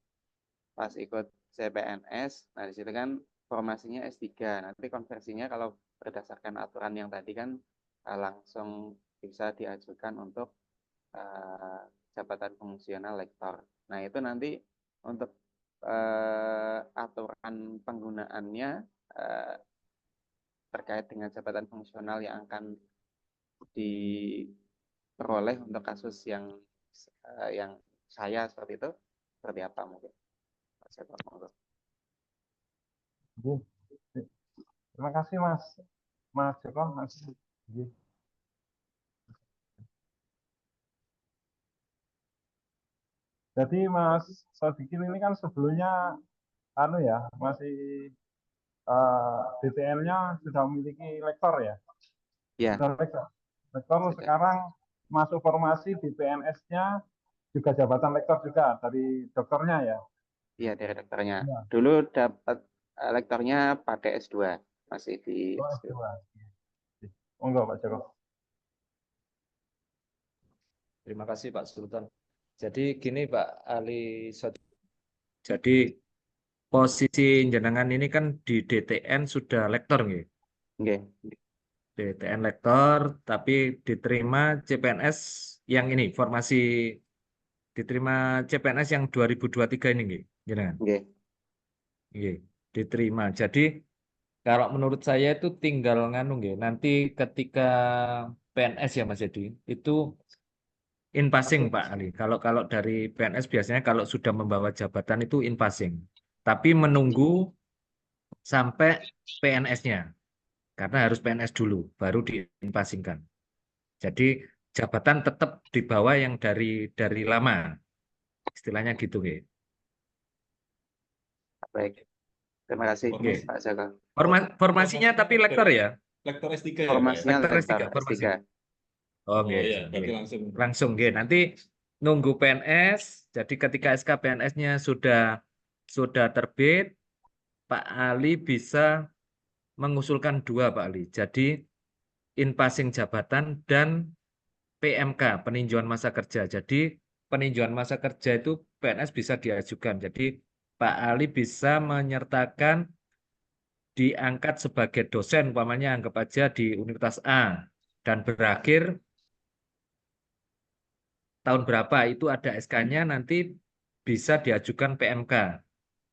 pas ikut CPNS, nah di situ kan formasinya S3. Nanti konversinya kalau berdasarkan aturan yang tadi kan langsung bisa diajukan untuk jabatan fungsional lektor. Nah itu nanti untuk aturan penggunaannya terkait dengan jabatan fungsional yang akan diperoleh untuk kasus yang saya seperti itu, seperti apa mungkin? Terima kasih Mas Joko. Jadi Mas Sodikin ini kan sebelumnya masih DTN-nya sudah memiliki lektor ya? Iya. Lektor sekarang masuk formasi di PNS-nya juga jabatan lektor juga dari dokternya ya? Iya, dari dokternya. Ya. Dulu dapat lektornya pakai S2, masih di S2. Monggo Pak Joko. Terima kasih Pak Sultan. Jadi gini Pak Ali Sodikin. Jadi posisi jenengan ini kan di DTN sudah lektor nggih? Nggih. DTN lektor, tapi diterima CPNS yang ini, formasi diterima CPNS yang 2023 ini nggih, jenengan? Nggih. Nggih, diterima. Jadi kalau menurut saya itu tinggal nganu nggih, nanti ketika PNS ya Mas Edi, itu in passing Pak Ali. Kalau dari PNS biasanya kalau sudah membawa jabatan itu in passing. Tapi menunggu sampai PNS-nya. Karena harus PNS dulu, baru diinpasingkan. Jadi jabatan tetap dibawa yang dari lama. Istilahnya gitu, nggih. Baik. Terima kasih Pak Joko. Formasinya tapi lektor ya? Lektor S3 ya, formasinya Pak? lektor S3. Oh, nggih. Iya, berarti langsung nggih. Nanti nunggu PNS. Jadi ketika SK PNS-nya sudah terbit, Pak Ali bisa mengusulkan dua Pak Ali. Jadi in passing jabatan dan PMK, peninjauan masa kerja. Jadi peninjauan masa kerja itu PNS bisa diajukan. Jadi Pak Ali bisa menyertakan diangkat sebagai dosen, umpamanya anggap aja di Universitas A dan berakhir tahun berapa itu ada SK-nya, nanti bisa diajukan PMK.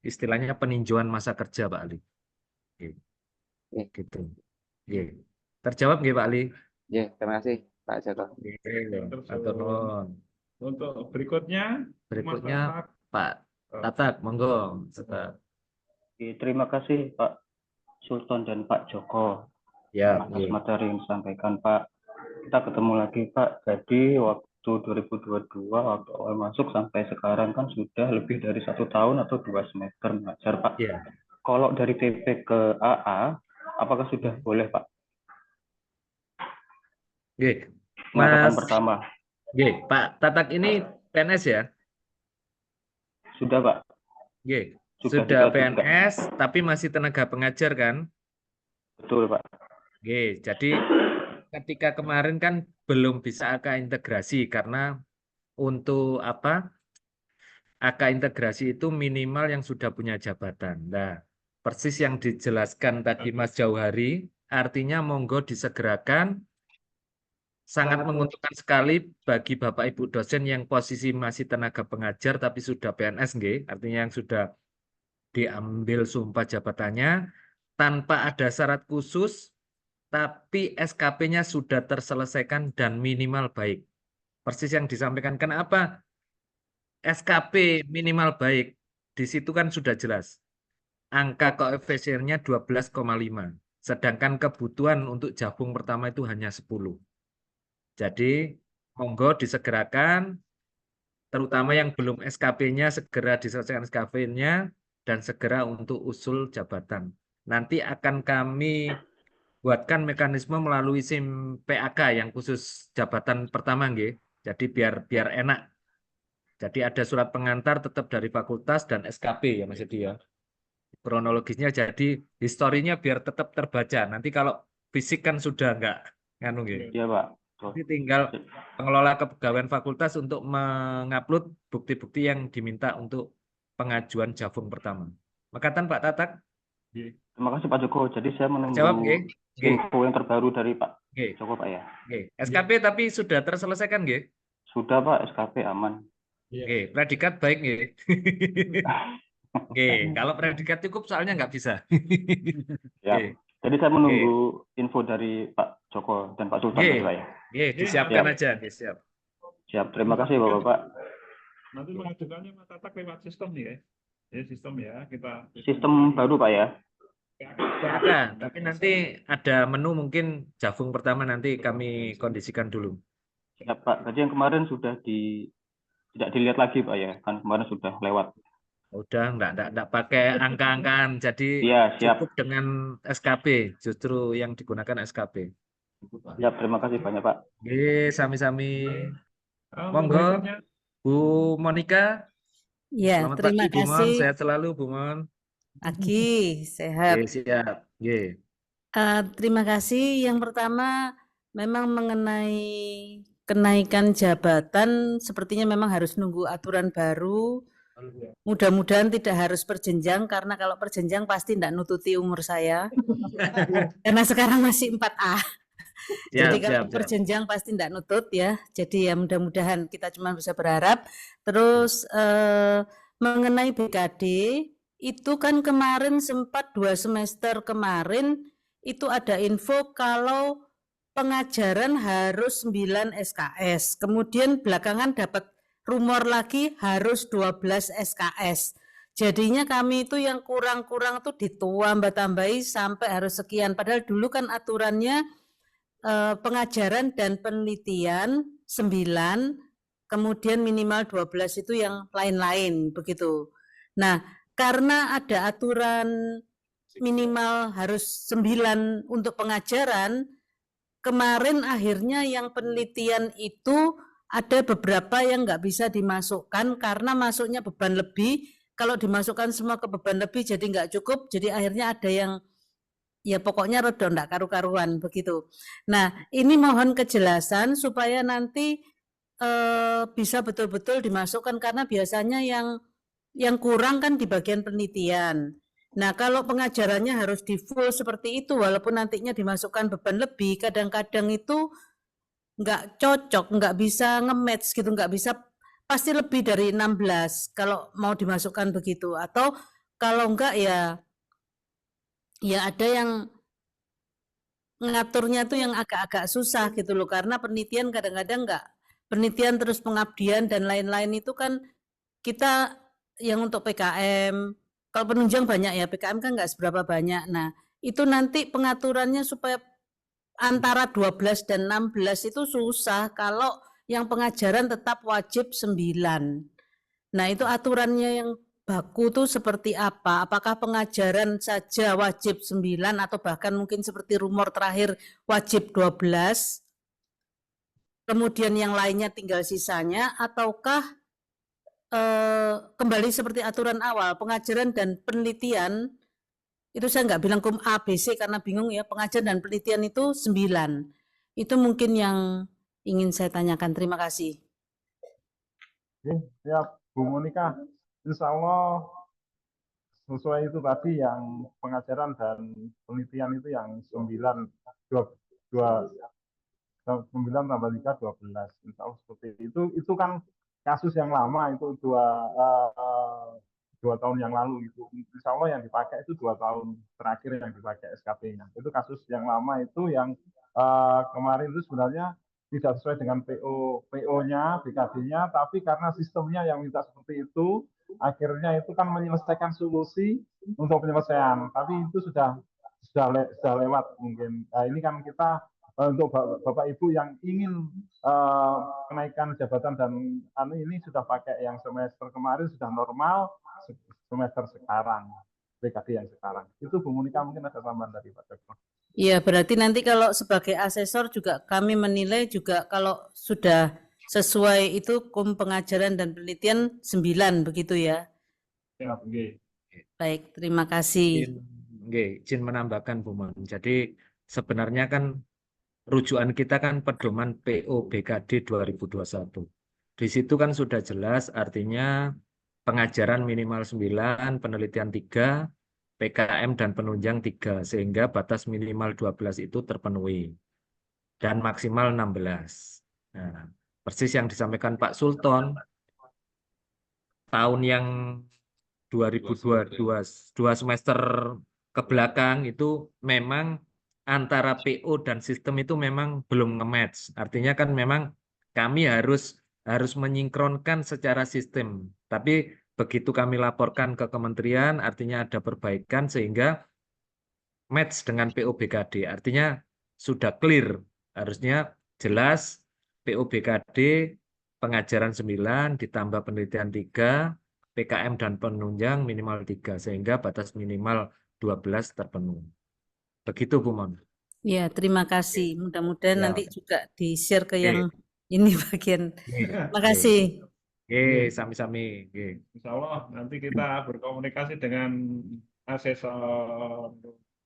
Istilahnya peninjauan masa kerja Pak Ali. Gitu. Terjawab nggih Pak Ali? Iya, terima kasih Pak Joko. Untuk berikutnya Pak Tatak, monggo. Terima kasih Pak Sultan dan Pak Joko atas materi yang disampaikan Pak. Kita ketemu lagi Pak. Jadi waktu 2022 waktu awal masuk sampai sekarang kan sudah lebih dari 1 tahun atau 2 semester mengajar Pak. Kalau dari TP ke AA, apakah sudah boleh Pak? Mas pertama. Pak Tatak ini PNS ya? Sudah Pak. Sudah PNS, tapi masih tenaga pengajar kan? Betul Pak. Jadi ketika kemarin kan belum bisa AK integrasi karena untuk AK integrasi itu minimal yang sudah punya jabatan. Nah, persis yang dijelaskan tadi Mas Jauhari, artinya monggo disegerakan. Sangat menguntungkan sekali bagi Bapak Ibu dosen yang posisi masih tenaga pengajar tapi sudah PNS, artinya yang sudah diambil sumpah jabatannya, tanpa ada syarat khusus, tapi SKP-nya sudah terselesaikan dan minimal baik. Persis yang disampaikan. Kenapa SKP minimal baik? Di situ kan sudah jelas. Angka koefisiennya 12,5. Sedangkan kebutuhan untuk jabung pertama itu hanya 10. Jadi, monggo disegerakan, terutama yang belum SKP-nya segera diselesaikan SKP-nya dan segera untuk usul jabatan. Nanti akan kami buatkan mekanisme melalui SIM PAK yang khusus jabatan pertama, nggih. Jadi biar enak. Jadi ada surat pengantar tetap dari fakultas dan SKP ya Mas Edi ya. Kronologisnya jadi historinya biar tetap terbaca. Nanti kalau fisik kan sudah enggak nganu nggih. Iya, Pak. Jadi tinggal pengelola kepegawaian fakultas untuk mengupload bukti-bukti yang diminta untuk pengajuan jabung pertama. Makatan Pak Tatak. Terima kasih Pak Joko. Jadi saya menunggu Jawab, nggih. info yang terbaru dari Pak Nggih. Joko, Pak ya. Nggih. SKP tapi sudah terselesaikan nggih? Sudah Pak, SKP aman. Nggih, predikat baik nggih. Oke, kalau predikat cukup soalnya nggak bisa. Ya. Oke. Jadi saya menunggu info dari Pak Joko dan Pak Sultan Oke. tadi, Pak ya. Oke, disiapkan Siap. aja, oke, siap. Siap. Terima kasih Bapak-Bapak. Nanti mengajukannya Mas Tatak lewat sistem nih ya. Ya sistem ya kita. Sistem baru Pak ya. Ada, tapi nanti ada menu mungkin jabung pertama nanti kami kondisikan dulu. Siap Pak. Tadi yang kemarin sudah tidak dilihat lagi Pak ya. Kan kemarin sudah lewat. Udah enggak pakai angka-angkaan, jadi Iya, siap. cukup dengan SKP, justru yang digunakan SKP. Siap, terima kasih banyak Pak. Oke, sami-sami. Monggo, Bu Monica. Ya, Selamat terima pagi, Bu Mon. kasih. Sehat selalu, Bu Mon. Pagi, sehat. Oke, siap. Oke. Terima kasih. Yang pertama, memang mengenai kenaikan jabatan, sepertinya memang harus nunggu aturan baru. Mudah-mudahan tidak harus perjenjang, karena kalau perjenjang pasti tidak nututi umur saya. Karena sekarang masih 4A. Jadi kalau perjenjang pasti tidak nutut ya. Jadi ya mudah-mudahan kita cuma bisa berharap. Terus mengenai BKD, itu kan kemarin sempat 2 semester kemarin itu ada info kalau pengajaran harus 9 SKS. Kemudian belakangan dapat rumor lagi harus 12 SKS. Jadinya kami itu yang kurang-kurang tuh ditambah-tambahi sampai harus sekian. Padahal dulu kan aturannya pengajaran dan penelitian 9, kemudian minimal 12 itu yang lain-lain begitu. Nah, karena ada aturan minimal harus 9 untuk pengajaran, kemarin akhirnya yang penelitian itu ada beberapa yang nggak bisa dimasukkan karena masuknya beban lebih. Kalau dimasukkan semua ke beban lebih jadi nggak cukup, jadi akhirnya ada yang ya pokoknya reda ndak karu-karuan begitu. Nah, ini mohon kejelasan supaya nanti bisa betul-betul dimasukkan karena biasanya yang kurang kan di bagian penelitian. Nah, kalau pengajarannya harus di full seperti itu, walaupun nantinya dimasukkan beban lebih, kadang-kadang itu nggak cocok, nggak bisa nge-match gitu, nggak bisa, pasti lebih dari 16 kalau mau dimasukkan begitu. Atau kalau enggak ya ada yang ngaturnya tuh yang agak-agak susah gitu loh, karena penelitian kadang-kadang enggak, penelitian terus pengabdian dan lain-lain itu kan kita yang untuk PKM, kalau penunjang banyak ya, PKM kan enggak seberapa banyak. Nah, itu nanti pengaturannya supaya antara 12 dan 16 itu susah kalau yang pengajaran tetap wajib 9. Nah, itu aturannya yang baku tuh seperti apa? Apakah pengajaran saja wajib 9 atau bahkan mungkin seperti rumor terakhir wajib 12? Kemudian yang lainnya tinggal sisanya, ataukah kembali seperti aturan awal, pengajaran dan penelitian, itu saya nggak bilang kum A, B, C karena bingung ya, pengajaran dan penelitian itu 9. Itu mungkin yang ingin saya tanyakan. Terima kasih. Siap, Bu Monica. Insya Allah sesuai itu tadi yang pengajaran dan penelitian itu yang 9 tambah 3 12. Insya Allah seperti itu kan kasus yang lama itu 2 tahun yang lalu itu. Insya Allah yang dipakai itu 2 tahun terakhir yang dipakai SKP-nya. Itu kasus yang lama itu yang kemarin itu sebenarnya tidak sesuai dengan PO-nya, BKD-nya, tapi karena sistemnya yang minta seperti itu, akhirnya itu kan menyelesaikan solusi untuk penyelesaian. Tapi itu sudah lewat mungkin. Nah, ini kan kita untuk Bapak Ibu yang ingin kenaikan jabatan dan ini sudah pakai yang semester kemarin sudah normal, semester sekarang, BKD yang sekarang. Itu Bu Monika mungkin ada tambahan dari Pak Joko. Iya, berarti nanti kalau sebagai asesor juga kami menilai juga kalau sudah sesuai itu pengajaran dan penelitian 9 begitu ya. Ya, oke. Baik, terima kasih. Izin menambahkan Bu Mon. Jadi sebenarnya kan rujukan kita kan pedoman PO BKD 2021. Di situ kan sudah jelas artinya pengajaran minimal 9, penelitian 3, PKM dan penunjang 3, sehingga batas minimal 12 itu terpenuhi dan maksimal 16. Nah, persis yang disampaikan Pak Sultan, tahun yang 2022 2 semester ke belakang itu memang antara PO dan sistem itu memang belum nge-match. Artinya kan memang kami harus menyinkronkan secara sistem. Tapi begitu kami laporkan ke kementerian, artinya ada perbaikan sehingga match dengan PO BKD. Artinya sudah clear, harusnya jelas PO BKD pengajaran 9 ditambah penelitian 3, PKM dan penunjang minimal 3, sehingga batas minimal 12 terpenuhi. Begitu Bu Mon. Ya, terima kasih. Mudah-mudahan Ya. nanti juga di-share ke Oke. yang ini bagian. Terima kasih. Oke, sami-sami. Oke. Insya Allah nanti kita berkomunikasi dengan asesor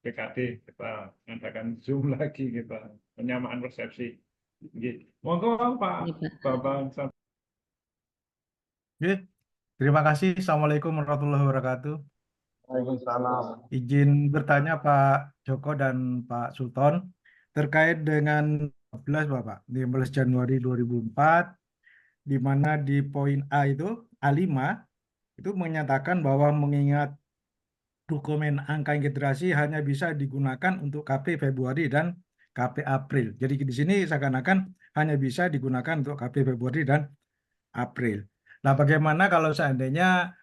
PKD, kita mengadakan Zoom lagi, kita penyamaan persepsi. Monggo Pak Iya, Pak. Bambang. Oke, terima kasih. Assalamualaikum warahmatullahi wabarakatuh. Waalaikumsalam. Izin bertanya Pak Joko dan Pak Sultan terkait dengan 15 Bapak, 15 Januari 2004, di mana di poin A itu, A5, itu menyatakan bahwa mengingat dokumen angka integrasi hanya bisa digunakan untuk KP Februari dan KP April. Jadi di sini seakan-akan hanya bisa digunakan untuk KP Februari dan April. Nah, bagaimana kalau seandainya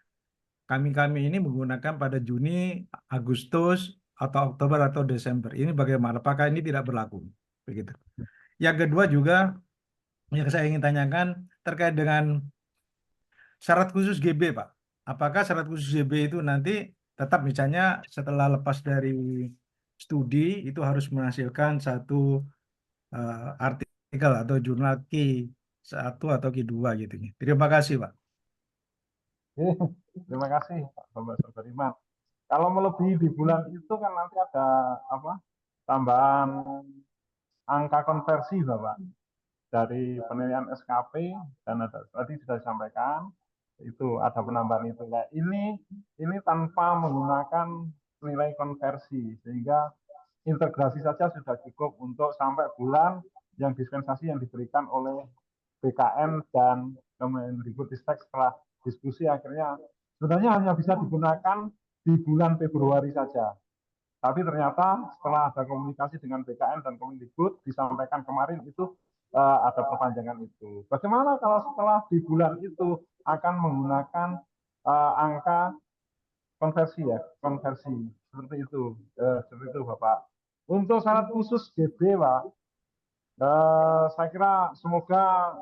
kami ini menggunakan pada Juni, Agustus, atau Oktober atau Desember? Ini bagaimana? Apakah ini tidak berlaku? Begitu. Yang kedua juga yang saya ingin tanyakan terkait dengan syarat khusus GB, Pak. Apakah syarat khusus GB itu nanti tetap misalnya setelah lepas dari studi itu harus menghasilkan satu artikel atau jurnal Q1 atau Q2 gitu. Terima kasih, Pak. Terima kasih Pak Bambang Serdariman. Kalau melebihi di bulan itu kan nanti ada tambahan angka konversi Bapak dari penilaian SKP, dan ada tadi sudah disampaikan itu ada penambahan itu. Nah, ini tanpa menggunakan nilai konversi, sehingga integrasi saja sudah cukup untuk sampai bulan yang dispensasi yang diberikan oleh BKN dan Kemendikbudristek setelah diskusi akhirnya sebenarnya hanya bisa digunakan di bulan Februari saja. Tapi ternyata setelah ada komunikasi dengan BKN dan Kemendikbud disampaikan kemarin itu ada perpanjangan itu. Bagaimana kalau setelah di bulan itu akan menggunakan angka konversi seperti itu, Bapak. Untuk syarat khusus GB, Pak, saya kira semoga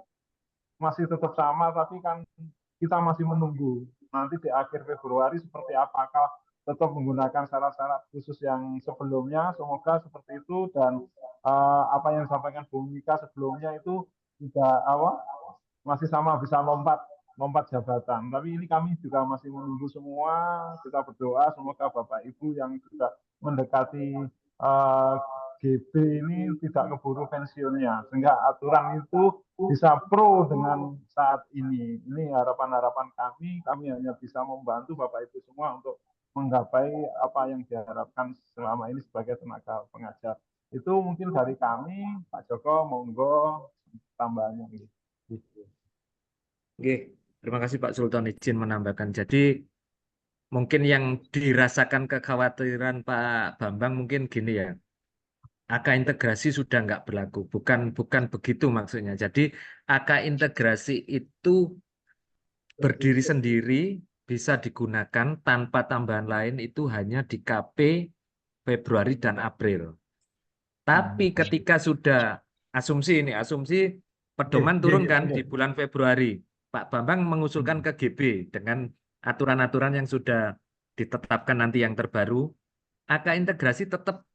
masih tetap sama, tapi kan kita masih menunggu nanti di akhir Februari seperti apakah tetap menggunakan syarat-syarat khusus yang sebelumnya, semoga seperti itu, dan apa yang disampaikan Bu Mika sebelumnya itu tidak masih sama, bisa lompat jabatan. Tapi ini kami juga masih menunggu semua, kita berdoa semoga Bapak Ibu yang sudah mendekati GB ini tidak keburu pensiunnya, sehingga aturan itu bisa pro dengan saat ini. Ini harapan-harapan kami hanya bisa membantu Bapak Ibu semua untuk menggapai apa yang diharapkan selama ini sebagai tenaga pengajar. Itu mungkin dari kami, Pak Joko, monggo tambahannya. Oke, terima kasih Pak Sultan, izin menambahkan. Jadi mungkin yang dirasakan kekhawatiran Pak Bambang mungkin gini ya. AK integrasi sudah nggak berlaku, bukan begitu maksudnya. Jadi AK integrasi itu berdiri sendiri, bisa digunakan tanpa tambahan lain itu hanya di KP Februari dan April. Tapi ketika sudah asumsi pedoman turun kan di bulan Februari, Pak Bambang mengusulkan ke GB dengan aturan-aturan yang sudah ditetapkan nanti yang terbaru, AK integrasi tetap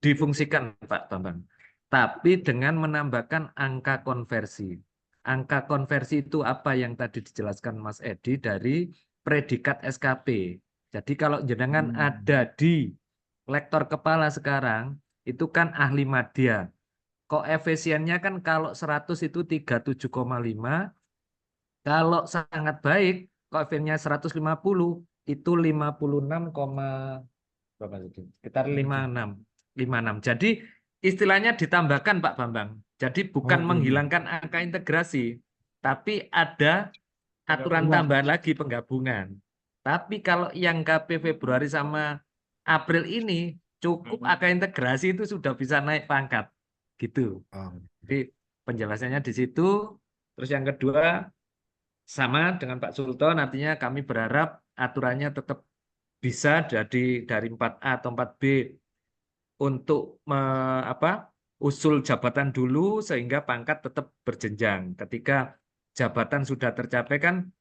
difungsikan Pak Bambang, tapi dengan menambahkan angka konversi. Angka konversi itu apa yang tadi dijelaskan Mas Edi dari predikat SKP. Jadi kalau jenengan ada di lektor kepala sekarang, itu kan ahli madya. Koefisiennya kan kalau 100 itu 37,5, kalau sangat baik, koefisiennya 150, itu 56, berapa itu? Sekitar 56. Jadi istilahnya ditambahkan Pak Bambang. Jadi bukan menghilangkan angka integrasi, tapi ada aturan tambahan lagi penggabungan. Tapi kalau yang KP Februari sama April ini cukup angka integrasi itu sudah bisa naik pangkat. Gitu. Jadi penjelasannya di situ. Terus yang kedua sama dengan Pak Sultan, artinya kami berharap aturannya tetap bisa dari 4A atau 4B untuk usul jabatan dulu sehingga pangkat tetap berjenjang. Ketika jabatan sudah tercapai kan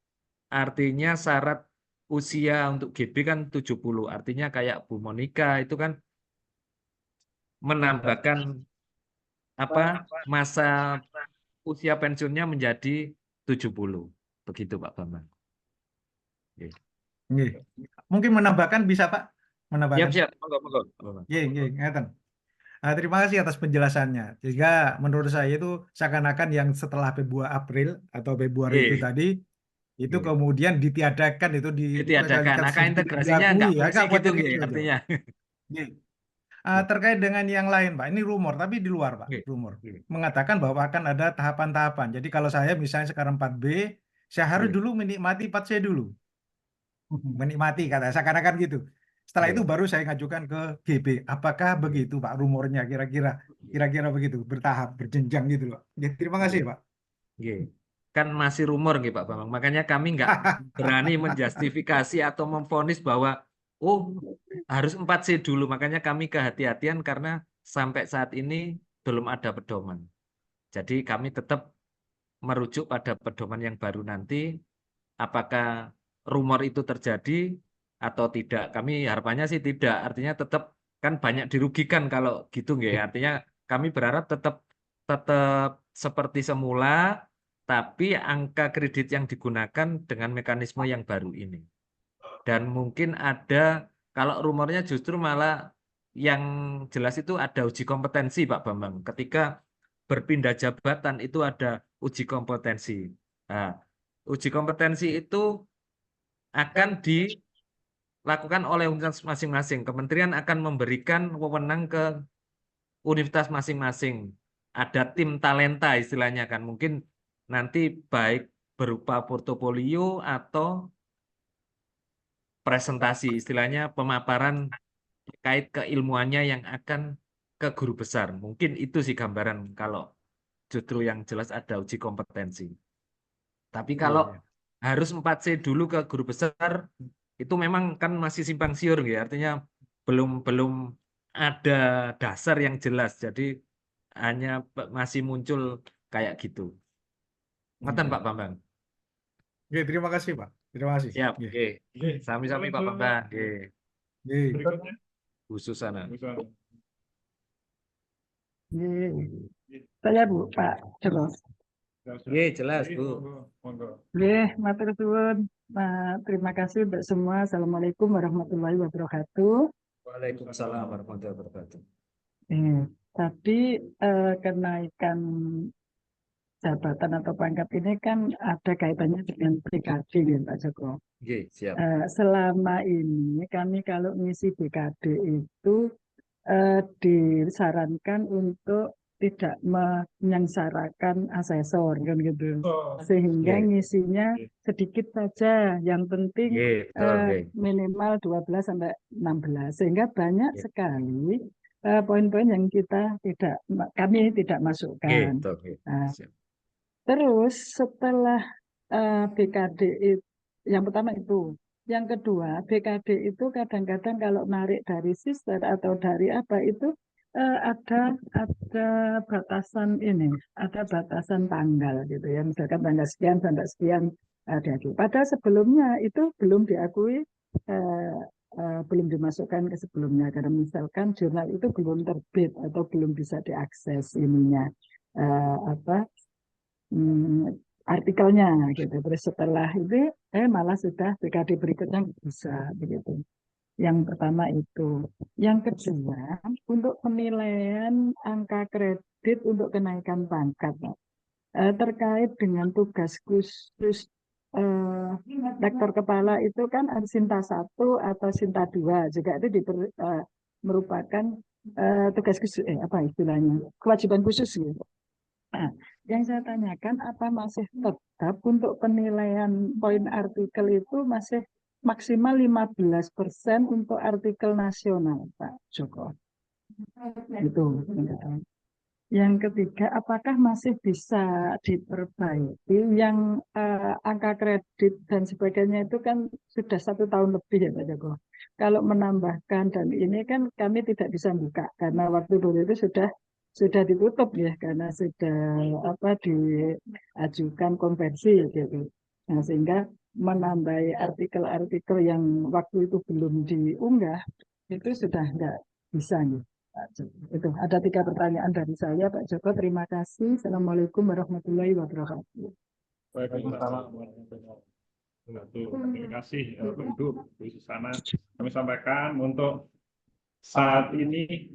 artinya syarat usia untuk GB kan 70. Artinya kayak Bu Monika itu kan menambahkan masa usia pensiunnya menjadi 70. Begitu Pak Bambang. Mungkin menambahkan bisa Pak? Menambahkan. Siap, monggo. Ngeten. Terima kasih atas penjelasannya. Sehingga menurut saya itu seakan-akan yang setelah April atau Februari itu tadi, itu kemudian ditiadakan itu ditiadakan. Angka integrasinya nggak bersih gitu artinya. Terkait dengan yang lain Pak, ini rumor tapi di luar Pak, rumor. Mengatakan bahwa akan ada tahapan-tahapan. Jadi kalau saya misalnya sekarang 4B, saya harus dulu menikmati 4C dulu. Menikmati kata seakan-akan gitu. Setelah itu baru saya ngajukan ke GB. Apakah begitu Pak rumornya kira-kira begitu, bertahap, berjenjang gitu loh. Jadi, terima kasih Pak. Kan masih rumor gitu Pak Bambang. Makanya kami nggak berani menjustifikasi atau memvonis bahwa harus 4C dulu. Makanya kami kehati-hatian karena sampai saat ini belum ada pedoman. Jadi kami tetap merujuk pada pedoman yang baru nanti. Apakah rumor itu terjadi atau tidak? Kami harapannya sih tidak. Artinya tetap kan banyak dirugikan kalau gitu nggih. Artinya kami berharap tetap seperti semula, tapi angka kredit yang digunakan dengan mekanisme yang baru ini. Dan mungkin ada, kalau rumornya justru malah yang jelas itu ada uji kompetensi Pak Bambang. Ketika berpindah jabatan itu ada uji kompetensi. Nah, uji kompetensi itu akan dilakukan oleh universitas masing-masing. Kementerian akan memberikan wewenang ke universitas masing-masing. Ada tim talenta istilahnya kan. Mungkin nanti baik berupa portofolio atau presentasi, istilahnya pemaparan terkait keilmuannya yang akan ke guru besar. Mungkin itu sih gambaran kalau justru yang jelas ada uji kompetensi. Tapi kalau harus 4C dulu ke guru besar, itu memang kan masih simpang siur ya. Artinya belum ada dasar yang jelas. Jadi hanya masih muncul kayak gitu. Ngoten Pak Bambang. Terima kasih Pak. Terima kasih. Siap. Sami-sami Pak Bambang. Khusus sana. Saya Bu, Pak Joko. Jelas Bu. Matur suwun. Terima kasih untuk semua. Assalamualaikum warahmatullahi wabarakatuh. Waalaikumsalam warahmatullahi wabarakatuh. Tadi kenaikan jabatan atau pangkat ini kan ada kaitannya dengan BKD ya Pak Joko. Siap. Selama ini kami kalau ngisi BKD itu disarankan untuk tidak menyengsarakan asesor kan gitu. Sehingga Oke. ngisinya sedikit saja, yang penting Betul, oke. minimal 12 sampai 16. Sehingga banyak Oke. sekali poin-poin yang kami tidak masukkan. Gitu, oke. Nah, Siap. terus setelah BKD itu, yang pertama itu. Yang kedua, BKD itu kadang-kadang kalau narik dari sister atau dari apa itu ada batasan ini, ada batasan tanggal gitu ya. Misalkan tanggal sekian sampai sekian diakui. Padahal sebelumnya itu belum diakui, belum dimasukkan ke sebelumnya karena misalkan jurnal itu belum terbit atau belum bisa diakses ininya artikelnya gitu. Terus setelah itu malah sudah BKD berikutnya bisa begitu. Yang pertama itu. Yang kedua, untuk penilaian angka kredit untuk kenaikan pangkat terkait dengan tugas khusus rektor kepala itu kan Sinta 1 atau Sinta 2 juga itu merupakan tugas khusus apa istilahnya, kewajiban khusus gitu. Nah, yang saya tanyakan apa masih tetap untuk penilaian poin artikel itu masih maksimal 15% untuk artikel nasional, Pak Joko. Itu. Yang ketiga, apakah masih bisa diperbaiki yang angka kredit dan sebagainya itu kan sudah 1 tahun lebih ya Pak Joko. Kalau menambahkan dan ini kan kami tidak bisa buka karena waktu dulu itu sudah ditutup ya karena sudah diajukan konversi gitu. Nah, sehingga menambahi artikel-artikel yang waktu itu belum diunggah itu sudah nggak bisa nih. Itu ada 3 pertanyaan dari saya Pak Joko. Terima kasih. Assalamualaikum warahmatullahi wabarakatuh. Waalaikumsalam warahmatullahi wabarakatuh. Terima kasih Ibu Susana. Kami sampaikan untuk saat ini,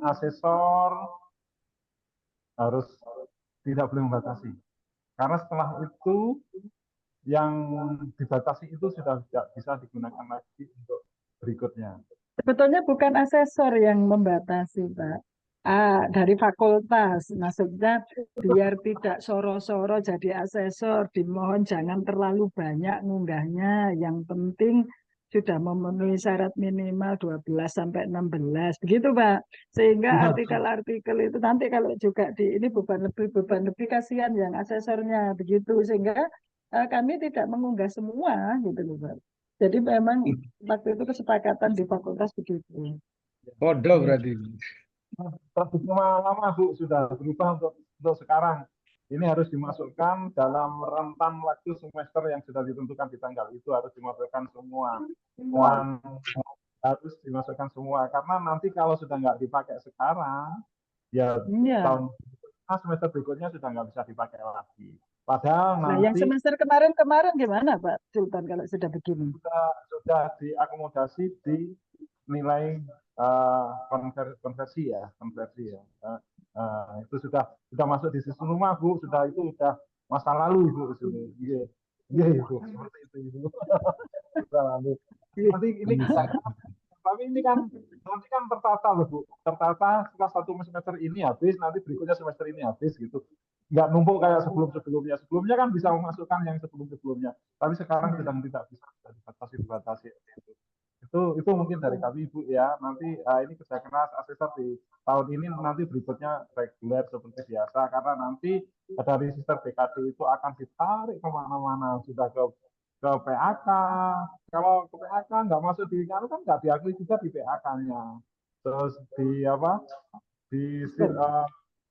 asesor harus tidak boleh membatasi. Karena setelah itu yang dibatasi itu sudah tidak bisa digunakan lagi untuk berikutnya. Sebetulnya bukan asesor yang membatasi, Pak. Dari fakultas, maksudnya biar tidak soro-soro jadi asesor, dimohon jangan terlalu banyak ngunggahnya. Yang penting sudah memenuhi syarat minimal 12 sampai 16, begitu Pak. Sehingga artikel-artikel itu nanti kalau juga ini beban lebih kasihan yang asesornya begitu. Sehingga kami tidak mengunggah semua gitu loh Pak. Jadi memang waktu itu kesepakatan di fakultas begitu. Bodoh berarti. Tradisi lama Bu sudah berubah untuk sekarang. Ini harus dimasukkan dalam rentan waktu semester yang sudah ditentukan di tanggal itu harus dimasukkan semua. Dan harus dimasukkan semua karena nanti kalau sudah nggak dipakai sekarang, ya tahun semester berikutnya sudah nggak bisa dipakai lagi. Padahal Nah, nanti yang semester kemarin gimana Pak Sultan kalau sudah begini? Sudah diakomodasi di nilai konversi ya. Itu sudah masuk di sistem rumah Bu, itu sudah masa lalu Ibu. Iya Ibu, seperti itu Ibu. Masa lalu. Nanti ini tapi ini kan nanti kan tertata loh Bu, tertata setelah 1 semester ini habis, nanti berikutnya semester ini habis gitu. Nggak numpuk kayak sebelumnya. Sebelumnya kan bisa memasukkan yang sebelumnya, tapi sekarang sedang tidak bisa dibatasi. Itu mungkin dari kami Ibu ya. Nanti ini kerja keras asesor di tahun ini, nanti berikutnya reguler seperti biasa karena nanti dari sistem BKD itu akan ditarik kemana-mana, sudah ke PAK. Kalau ke PAK nggak masuk di kan nggak diakui juga di PAK-nya. Terus di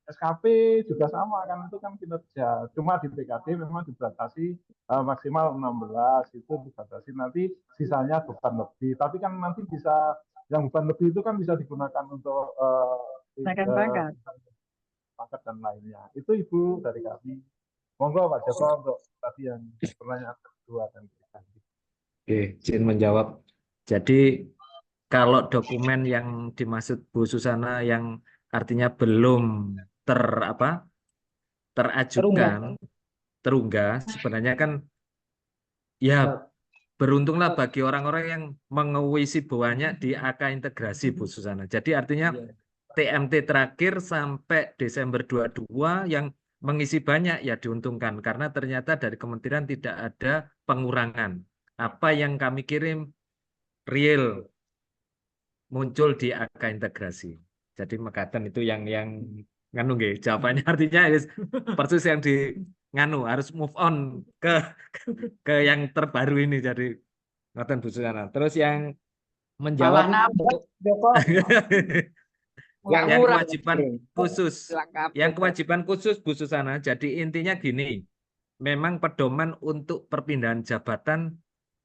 SKP juga sama kan, itu kan kinerja. Cuma di BKD memang dibatasi maksimal 16, itu dibatasi nanti sisanya beban lebih. Tapi kan nanti bisa yang beban lebih itu kan bisa digunakan untuk pangkat dan lainnya. Itu Ibu dari kami. Monggo Pak Joko untuk tadi yang pertanyaan kedua dan ketiga. Oke, izin menjawab. Jadi kalau dokumen yang dimaksud Bu Susana yang artinya belum terajukan, terunggah, sebenarnya kan ya beruntunglah bagi orang-orang yang mengisi banyak di AK integrasi, Bu Susana. Jadi artinya TMT terakhir sampai Desember 22 yang mengisi banyak ya diuntungkan karena ternyata dari kementerian tidak ada pengurangan. Apa yang kami kirim real muncul di AK integrasi. Jadi mekaten itu yang nganu nggih, jawabannya artinya persis yang di nganu harus move on ke yang terbaru ini, jadi ngoten Bu Susana. Terus yang menjawab Joko. yang Ngurang. kewajiban khusus, yang kewajiban khusus Bu Susana. Jadi intinya gini, memang pedoman untuk perpindahan jabatan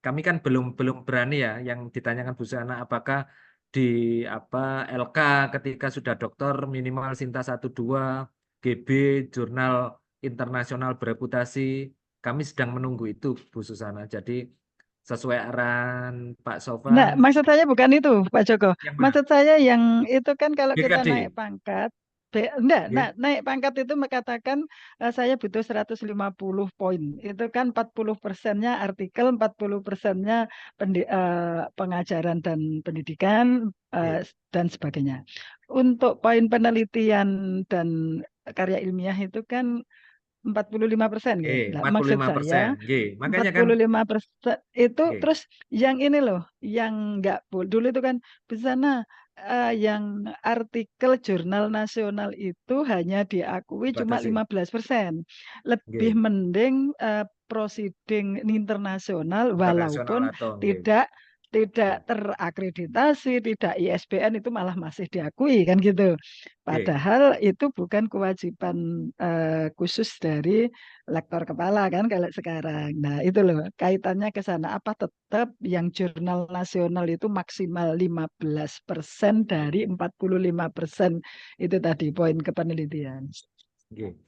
kami kan belum berani ya, yang ditanyakan Bu Susana apakah di LK ketika sudah doktor minimal Sinta 1-2, GB jurnal internasional bereputasi, kami sedang menunggu itu Bu Susana. Jadi sesuai arahan Pak Sofan. Nah, maksud saya bukan itu, Pak Joko. Yang mana? Maksud saya yang itu kan kalau kita BKD. naik pangkat, enggak, Ya. naik pangkat itu mengatakan saya butuh 150 poin. Itu kan 40%-nya artikel, 40%-nya pengajaran dan pendidikan Ya. dan sebagainya. Untuk poin penelitian dan karya ilmiah itu kan 45%, Oke, Nah, maksud 45%. saya Makanya kan 45% itu Oke. terus yang ini loh, yang enggak dulu itu kan di sana yang artikel jurnal nasional itu hanya diakui cuma batasi. 15%. Lebih Oke. mending proceeding internasional Internasional walaupun atau tidak terakreditasi, tidak ISBN itu malah masih diakui kan gitu. Padahal itu bukan kewajiban khusus dari lektor kepala kan kalau sekarang. Nah, itu loh kaitannya ke sana. Apa tetap yang jurnal nasional itu maksimal 15% dari 45% itu tadi poin kepenelitian. Oke.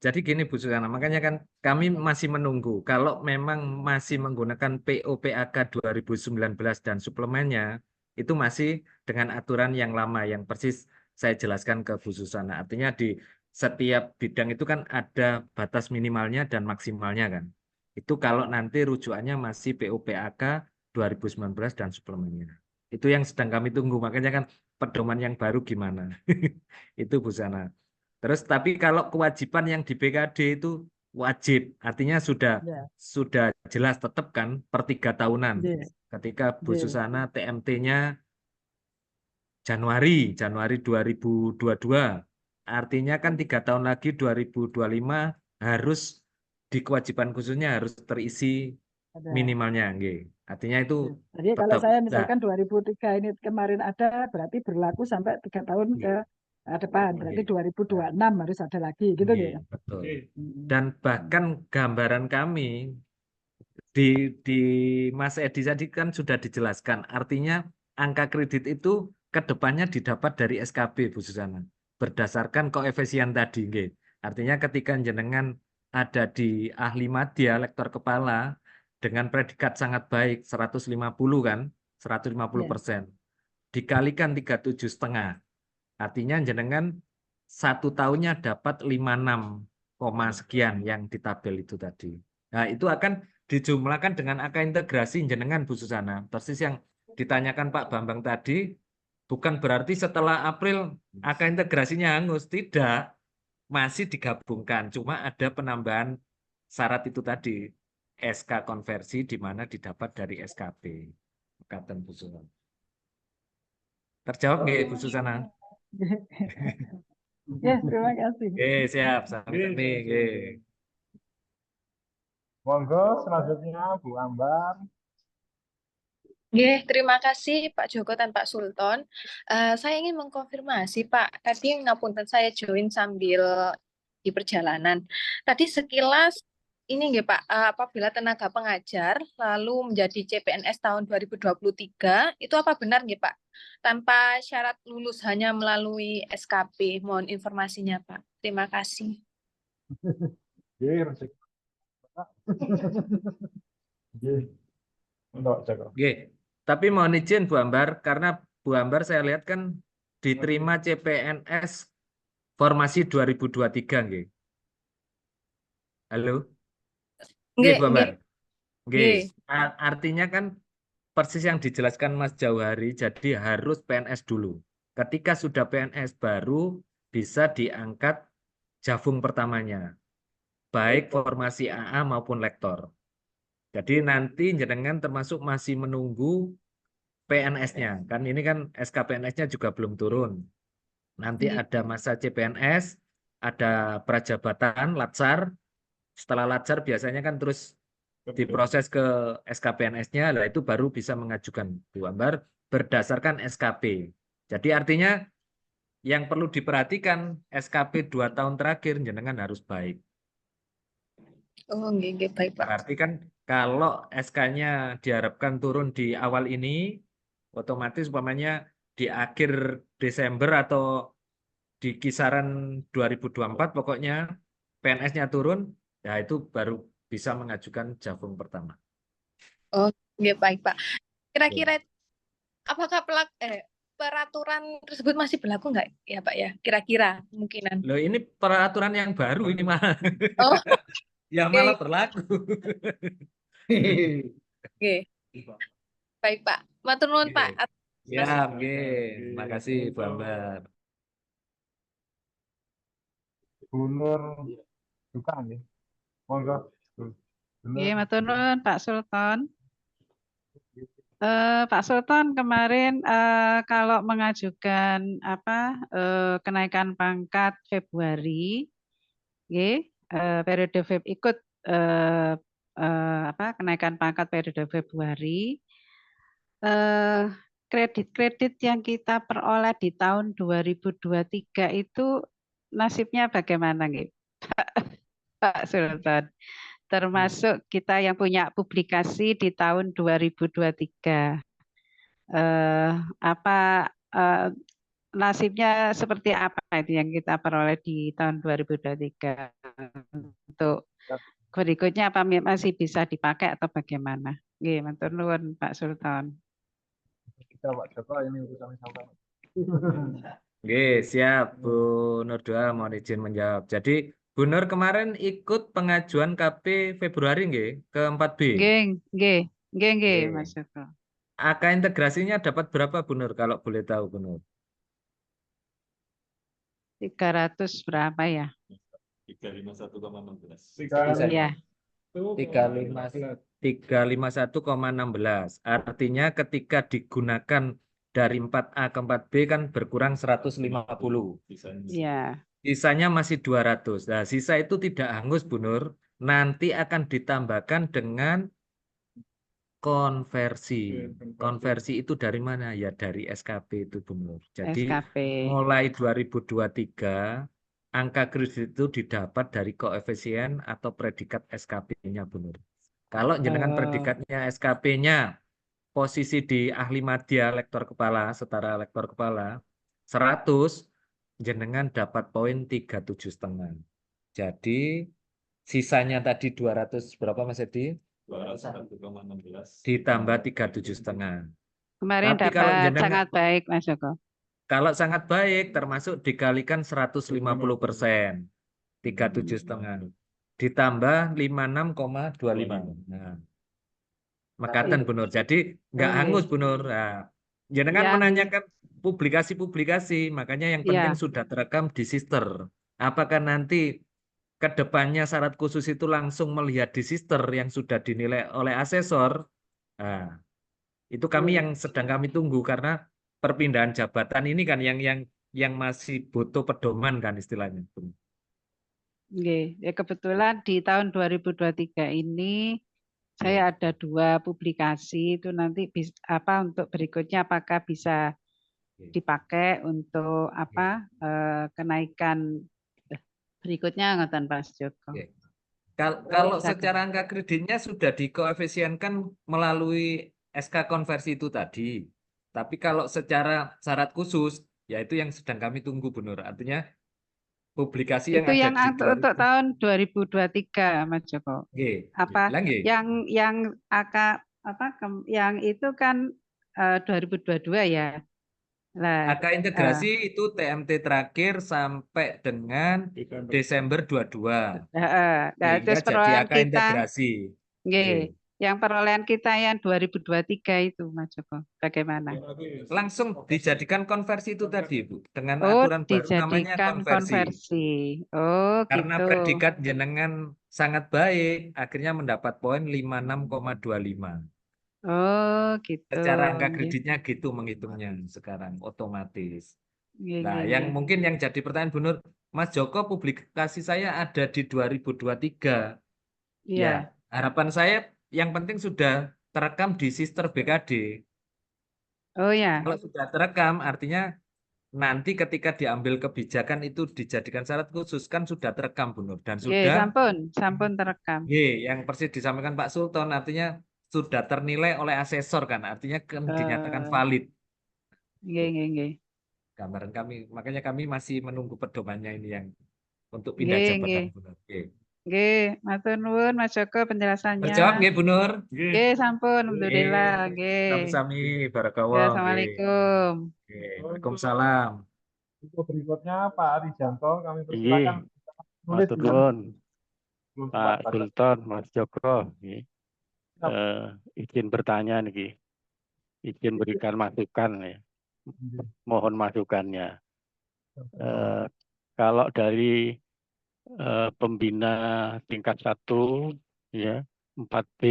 Jadi gini Bu Susana, makanya kan kami masih menunggu. Kalau memang masih menggunakan POPAK 2019 dan suplemennya, itu masih dengan aturan yang lama, yang persis saya jelaskan ke Bu Susana. Artinya di setiap bidang itu kan ada batas minimalnya dan maksimalnya kan. Itu kalau nanti rujukannya masih POPAK 2019 dan suplemennya. Itu yang sedang kami tunggu, makanya kan pedoman yang baru gimana. Itu Bu Susana. Terus tapi kalau kewajiban yang di BKD itu wajib, artinya sudah jelas tetap kan per 3 tahunan. Ketika Bu Susana TMT-nya Januari 2022, artinya kan 3 tahun lagi 2025 harus di kewajiban khususnya harus terisi minimalnya, nggih. Artinya itu Jadi kalau tetap. saya Nah, misalkan 2003 ini kemarin ada, berarti berlaku sampai 3 tahun ke depan. Berarti 2026 harus ada lagi, gitu Iya, ya. betul. Dan bahkan gambaran kami di Mas Edi tadi kan sudah dijelaskan. Artinya angka kredit itu ke depannya didapat dari SKB, Bu Susana. Berdasarkan koefisien tadi, nggih. Artinya ketika jenengan ada di ahli madya, lektor kepala, dengan predikat sangat baik, 150 kan, 150%. Dikalikan 37,5. Artinya jenengan 1 tahunnya dapat 56, sekian yang di tabel itu tadi. Nah, itu akan dijumlahkan dengan angka integrasi jenengan Bu Susana. Persis yang ditanyakan Pak Bambang tadi, bukan berarti setelah April angka integrasinya hangus, tidak. Masih digabungkan, cuma ada penambahan syarat itu tadi. SK konversi di mana didapat dari SKP. Katen Bu Susana. Terjawab nggak Bu Susana? Ya, terima kasih. Oke, siap. Sampai nih. Monggo selanjutnya Bu Ambar. Terima kasih Pak Joko dan Pak Sultan. Saya ingin mengkonfirmasi Pak, tadi ngapunten saya join sambil di perjalanan. Tadi sekilas ini nggih Pak, apabila tenaga pengajar lalu menjadi CPNS tahun 2023, itu apa benar nggih Pak? Tanpa syarat lulus, hanya melalui SKP. Mohon informasinya Pak. Terima kasih. Tapi mohon izin Bu Ambar, karena Bu Ambar saya lihat kan diterima CPNS formasi 2023 nggih. Halo? Nggih Bu Ambar. Nggih, artinya kan persis yang dijelaskan Mas Jauhari, jadi harus PNS dulu. Ketika sudah PNS baru bisa diangkat Javung pertamanya, baik formasi AA maupun lektor. Jadi nanti jenengan termasuk masih menunggu PNS-nya. Kan ini kan SK PNS-nya juga belum turun. Nanti ada masa CPNS, ada prajabatan, latsar. Setelah latsar biasanya kan terus diproses ke SKPNS-nya, lah itu baru bisa mengajukan Bu Ambar berdasarkan SKP. Jadi artinya yang perlu diperhatikan SKP 2 tahun terakhir jenengan harus baik. Oh, nggih, baik, Pak. Berarti kan kalau SK-nya diharapkan turun di awal ini, otomatis umpamanya di akhir Desember atau di kisaran 2024 pokoknya PNS-nya turun, ya itu baru bisa mengajukan Javung pertama. Oh, nggih, baik, Pak. Kira-kira apakah peraturan tersebut masih berlaku nggak ya, Pak ya? Kira-kira kemungkinan. Loh, ini peraturan yang baru ini malah. Oh, Ya malah berlaku. oke. Baik, Pak. Matur nuwun, Pak. Ya, oke. Terima kasih, Bu Ambar. Bu Nur juga nih. Monggo. Iya, matur nuwun Pak Sultan. Pak Sultan kemarin kalau mengajukan kenaikan pangkat Februari, periode ikut kenaikan pangkat periode Februari, kredit-kredit yang kita peroleh di tahun 2023 itu nasibnya bagaimana, nggih, Pak Sultan? Termasuk kita yang punya publikasi di tahun 2023. Nasibnya seperti apa itu yang kita peroleh di tahun 2023? Untuk berikutnya apa masih bisa dipakai atau bagaimana? Nggih, matur nuwun Pak Sultan. Kita Pak Joko ini urusan sampai. Oke, siap Bu Nurdoa mohon izin menjawab. Jadi Bu Nur kemarin ikut pengajuan KP Februari nggih ke 4B? Nggih, Mas Joko. AK integrasinya dapat berapa Bu Nur kalau boleh tahu Bu Nur? 300 berapa ya? 351,16. Iya. 351,16. Artinya ketika digunakan dari 4A ke 4B kan berkurang 150. Iya. Sisanya masih 200. Nah, sisa itu tidak hangus, Bu Nur. Nanti akan ditambahkan dengan konversi. Konversi itu dari mana? Ya dari SKP itu, Bu Nur. Jadi SKP. mulai 2023 angka kredit itu didapat dari koefisien atau predikat SKP-nya, Bu Nur. Kalau jenengan predikatnya SKP-nya posisi di ahli madya lektor kepala, setara lektor kepala 100, jenengan dapat poin 37,5. Jadi sisanya tadi 200 berapa Mas Edi? 201,16 ditambah 37,5. Kemarin Tapi kalau dapat jenengan sangat baik Mas Joko. kalau sangat baik termasuk dikalikan 150%. 37,5 ditambah 56,25. Nah, mekaten Bu Nur. Jadi nggak hangus Bu Nur. Nah, jenengan menanyakan publikasi-publikasi, makanya yang penting sudah terekam di sister. Apakah nanti ke depannya syarat khusus itu langsung melihat di sister yang sudah dinilai oleh asesor? Nah, itu kami yang sedang kami tunggu karena perpindahan jabatan ini kan yang masih butuh pedoman kan istilahnya. Oke, ya kebetulan di tahun 2023 ini saya ada 2 publikasi itu nanti untuk berikutnya apakah bisa dipakai untuk kenaikan berikutnya ngoten Pak Joko. Kalau secara angka kreditnya sudah dikoefisienkan melalui SK konversi itu tadi. Tapi kalau secara syarat khusus, ya itu yang sedang kami tunggu Bu Nur. Artinya publikasi yang itu ada yang di untuk tahun 2023 Mas Joko. Yang itu kan 2022 ya. Nah, AK integrasi itu TMT terakhir sampai dengan Desember 22. Nah, Sehingga terus jadi AK integrasi. Yang perolehan kita yang 2023 itu, Mas Joko, bagaimana? Langsung dijadikan konversi itu tadi, Bu. Dengan Oh, aturan baru namanya dijadikan konversi. konversi. Oh, Karena gitu. predikat jenengan sangat baik, akhirnya mendapat poin 56,25. Oh, gitu. Secara angka Nggih. kreditnya gitu menghitungnya sekarang otomatis. Nggih, Nah, nggih, yang nggih. mungkin yang jadi pertanyaan Bu Nur, Mas Joko publikasi saya ada di 2023. Iya. Ya, harapan saya yang penting sudah terekam di Sister BKD. Oh ya. Kalau sudah terekam, artinya nanti ketika diambil kebijakan itu dijadikan syarat khusus kan sudah terekam, Bu Nur. Dan Nggih, sudah, sampun terekam. yang persis disampaikan Pak Sultan, artinya sudah ternilai oleh asesor kan, artinya kan dinyatakan valid. Nggih, nggih, nggih. Gambaran kami, makanya kami masih menunggu pedomannya ini yang untuk pindah Nggih, jabatan, nggih. Bu Nur. Oke. Nggih, matur nuwun Mas Joko penjelasannya. Terjawab nggih, Bu Nur? Nggih, sampun, alhamdulillah. Nggih. Sami-sami, Ya, barakallah. Assalamualaikum. Waalaikumsalam. Untuk berikutnya Pak Arijanto, kami Iya, persilakan nulis matur di nuwun belum Pak sempat baca. Sultan, Mas Joko. Nggih. Izin bertanya nih, izin berikan masukan ya. Mohon masukannya. Kalau dari pembina tingkat 1 ya 4B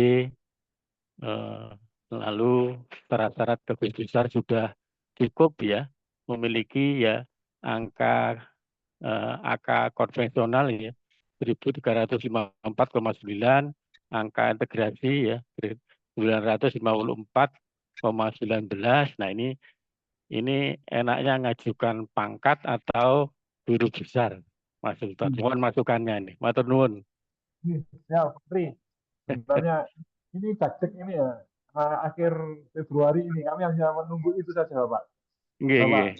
lalu syarat-syarat garis besar sudah cukup ya, memiliki ya angka konvensional ya 1354,9, angka integrasi ya 954,19. Nah ini enaknya ngajukan pangkat atau guru besar, Mas Sultan. Mohon masukannya nih, matur nuwun. Ya, Putri. Sebenarnya ini cek ini ya akhir Februari ini kami hanya menunggu itu saja, Bapak. Nggih,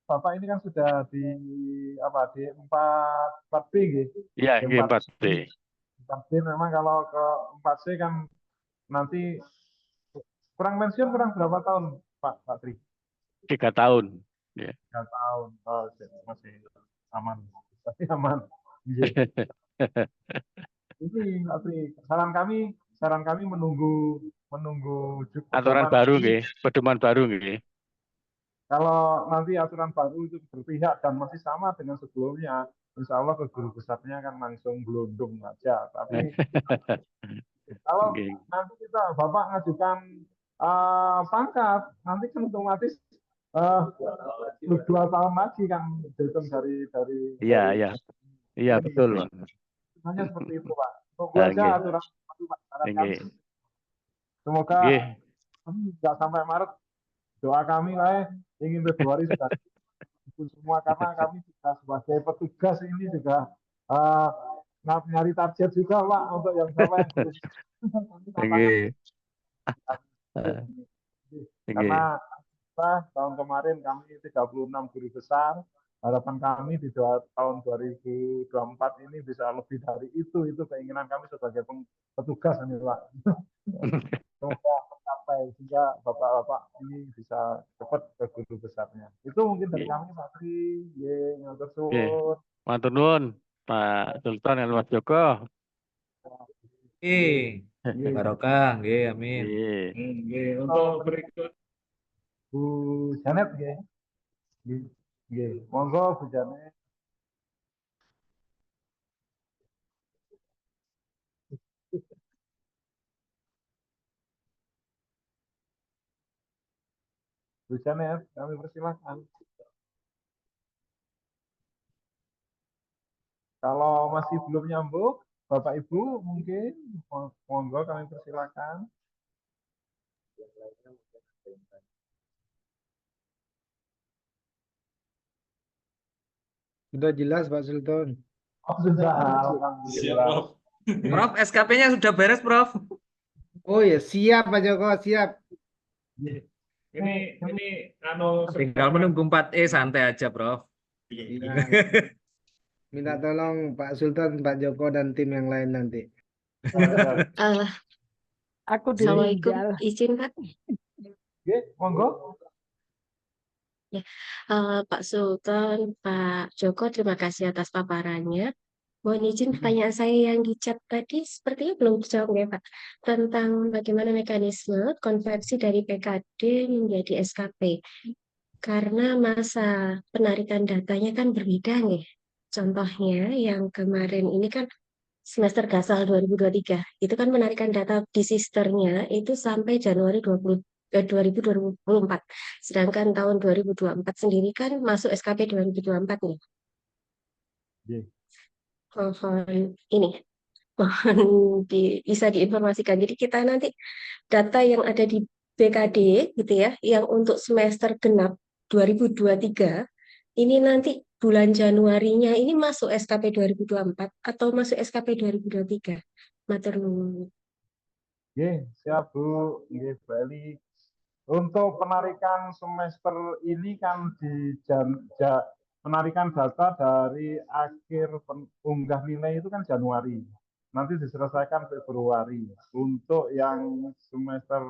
Bapak ini kan sudah di apa di 4B gitu. Iya, nggih 4B. 4B memang kalau ke 4C kan nanti kurang pensiun kurang berapa tahun, Pak Tri? 3 tahun. Ya. 3 tahun. Oh, masih aman. Masih aman. Ini Pak Tri, saran kami menunggu aturan baru nggih, pedoman baru nggih. Kalau nanti aturan baru itu berpihak dan masih sama dengan sebelumnya, insya Allah ke guru besarnya kan langsung gelondong aja. Tapi kalau nanti Bapak ngajukan pangkat, nanti kan otomatis 2 tahun lagi kan dihitung dari. Iya betul. Hanya seperti itu Pak. Tunggu aja aturan baru Pak. Semoga nggak sampai Maret. Doa kami lah ingin Februari sudah semua karena kami juga sebagai petugas ini juga nyari target juga Pak untuk yang sama karena tahun kemarin kami 36 guru besar, harapan kami di tahun 2024 ini bisa lebih dari itu keinginan kami sebagai petugas ini Pak. Semoga tercapai sehingga bapak-bapak ini bisa cepat ke guru besarnya. Itu mungkin dari kami Pak Tri. Matur suwun. Matur nuwun Pak Sultan dan Mas Joko. Barokah, nggih, amin. Untuk berikut Bu Janet nggih. Nggih, monggo Bu Janet. Bu Janet, kami persilakan. Kalau masih belum nyambung, Bapak Ibu mungkin monggo kami persilakan. Sudah jelas Pak Sultan. Oh, sudah. Alhamdulillah. Prof, SKP-nya sudah beres, Prof. Oh ya, siap Pak Joko, siap. Ini tinggal menunggu 4E, santai aja, Prof. Ya. Minta tolong Pak Sultan, Pak Joko dan tim yang lain nanti. Aku Assalamualaikum, izin Pak. Monggo. Ya, Pak Sultan, Pak Joko, terima kasih atas paparannya. Mohon izin pertanyaan saya yang di chat tadi sepertinya belum dijawab ya Pak. Tentang bagaimana mekanisme konversi dari PKD menjadi SKP. Karena masa penarikan datanya kan berbeda nih. Contohnya yang kemarin ini kan semester gasal 2023. Itu kan menarikan data di sisternya itu sampai Januari 2024. Sedangkan tahun 2024 sendiri kan masuk SKP 2024 nih. Nggih. Mohon ini, mohon bisa diinformasikan. Jadi kita nanti data yang ada di BKD gitu ya, yang untuk semester genap 2023, ini nanti bulan Januarinya ini masuk SKP 2024 atau masuk SKP 2023? Matur nuwun. Nggih, siap Bu. Nggih, Bu Eli. Untuk penarikan semester ini kan penarikan data dari akhir unggah nilai itu kan Januari. Nanti diselesaikan Februari untuk yang semester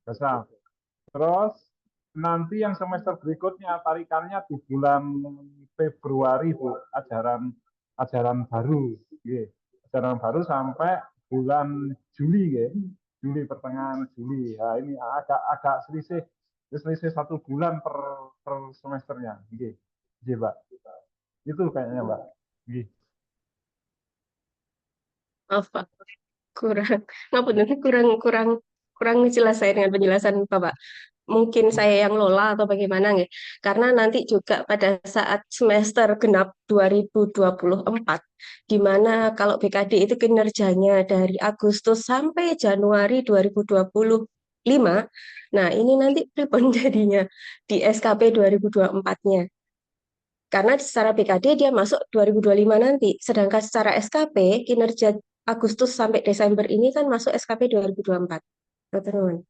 dasar. Terus nanti yang semester berikutnya tarikannya di bulan Februari Bu, ajaran baru. Nggih. Ajaran baru sampai bulan Juli ya. Juli, pertengahan Juli. Ya, ini agak selisih 1 bulan per semesternya. Nggih. Nggih, Mbak. Itu kayaknya, Mbak. Nggih. Maaf Pak, kurang jelas saya dengan penjelasan Bapak. Mungkin saya yang lola atau bagaimana nggih. Karena nanti juga pada saat semester genap 2024, di mana kalau BKD itu kinerjanya dari Agustus sampai Januari 2025, nah ini nanti pripun jadinya di SKP 2024-nya. Karena secara BKD dia masuk 2025 nanti, sedangkan secara SKP kinerja Agustus sampai Desember ini kan masuk SKP 2024. Matur nuwun.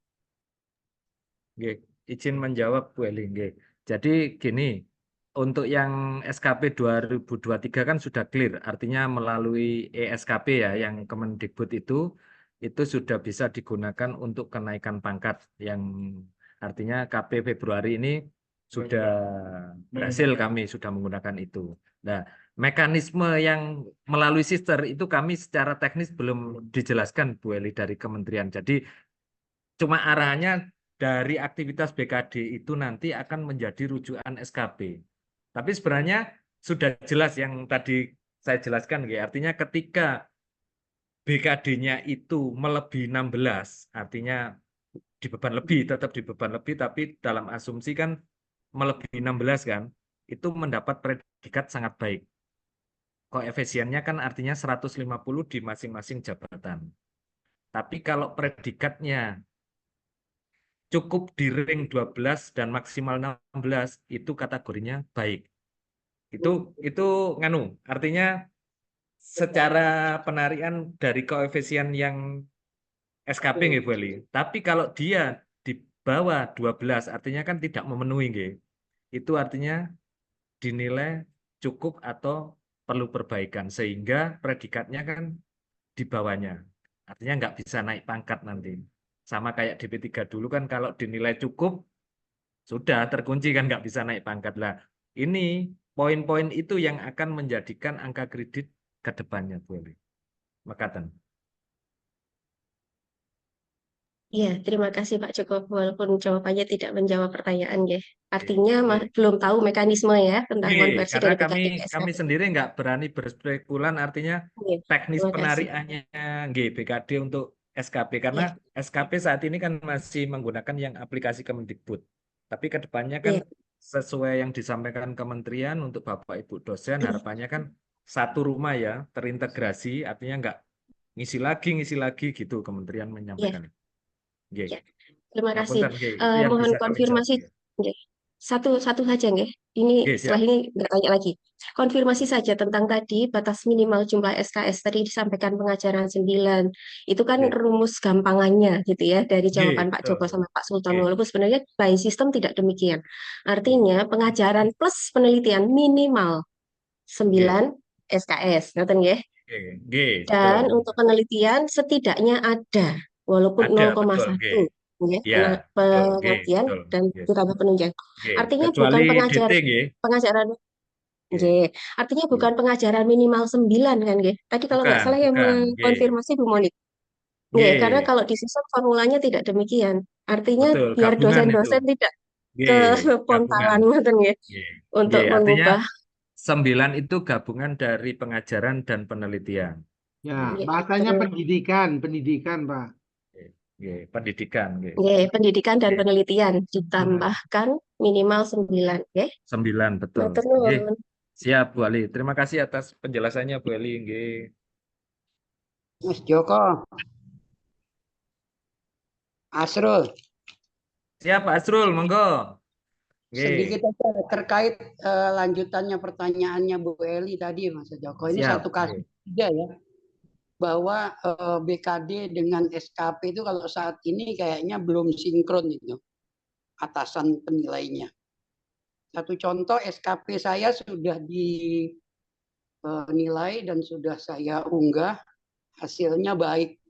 Nggih, izin menjawab Bu Eli. Nggih. Jadi gini, untuk yang SKP 2023 kan sudah clear, artinya melalui ESKP ya, yang Kemendikbud itu sudah bisa digunakan untuk kenaikan pangkat, yang artinya KP Februari ini sudah berhasil, kami sudah menggunakan itu. Nah, mekanisme yang melalui sister itu kami secara teknis belum dijelaskan Bu Eli dari Kementerian. Jadi cuma arahannya dari aktivitas BKD itu nanti akan menjadi rujukan SKP. Tapi sebenarnya sudah jelas yang tadi saya jelaskan, ya. Artinya ketika BKD-nya itu melebihi 16, artinya dibeban lebih, tetap dibeban lebih, tapi dalam asumsi kan melebihi 16 kan, itu mendapat predikat sangat baik. Koefisiennya kan artinya 150 di masing-masing jabatan. Tapi kalau predikatnya cukup di ring 12 dan maksimal 16 itu kategorinya baik. Itu artinya secara penarian dari koefisien yang SKP nggih Bu Eli. Tapi kalau dia di bawah 12 artinya kan tidak memenuhi nggih. Itu artinya dinilai cukup atau perlu perbaikan sehingga predikatnya kan di bawahnya. Artinya nggak bisa naik pangkat nanti. Sama kayak DP3 dulu kan kalau dinilai cukup, sudah terkunci kan nggak bisa naik pangkat. Lah, ini poin-poin itu yang akan menjadikan angka kredit ke depannya, Bu Eli. Mekaten. Iya, terima kasih Pak Joko. Walaupun jawabannya tidak menjawab pertanyaan, ya. Artinya belum tahu mekanisme ya tentang konversi Karena dari BKD ke kami SKP. sendiri nggak berani berspekulan, artinya teknis Terima kasih. penariannya BKD untuk SKP. Karena SKP saat ini kan masih menggunakan yang aplikasi Kemendikbud. Tapi ke depannya kan sesuai yang disampaikan kementerian untuk Bapak Ibu dosen, harapannya kan satu rumah ya, terintegrasi, artinya nggak ngisi lagi gitu kementerian menyampaikan. Terima kasih. Ngapunten, itu yang Mohon bisa kami konfirmasi. jawab. Satu saja nggih. Ini setelah siap. ini bertanya lagi. Konfirmasi saja tentang tadi batas minimal jumlah SKS tadi disampaikan pengajaran 9. Itu kan rumus gampangannya gitu ya dari jawaban Pak Joko sama Pak Sultan. Walaupun sebenarnya by system tidak demikian. Artinya pengajaran plus penelitian minimal 9 SKS, ngoten nggih. Dan untuk penelitian setidaknya ada walaupun 0,1 ya, penelitian dan ditambah penunjang. Artinya Kecuali bukan DT, pengajaran Nggih. Artinya bukan pengajaran minimal 9 kan nggih? Tadi kalau nggak salah yang Bukan. mengkonfirmasi Bu Monik. Nggih, karena kalau di sistem formulanya tidak demikian. Artinya Betul, biar gabungan itu. dosen-dosen tidak Gabungan. kepontalan ngoten nggih untuk Artinya mengubah. 9 itu gabungan dari pengajaran dan penelitian. Ya, Nggih, bahasanya betul. pendidikan, Pak. Pendidikan. Nggih, pendidikan dan Nggih. penelitian ditambahkan minimal 9 nggih. 9, betul. Matur Nggih. nuwun. Siap, Bu Ali. Terima kasih atas penjelasannya, Bu Ali. Nggih. Mas Joko. Asrul. Siap, Pak Asrul, monggo. Sedikit aja terkait lanjutannya pertanyaannya Bu Eli tadi, Mas Joko. Ini Siap. satu kasus juga ya, bahwa BKD dengan SKP itu kalau saat ini kayaknya belum sinkron itu atasan penilainya. Satu contoh, SKP saya sudah dinilai dan sudah saya unggah, hasilnya baik.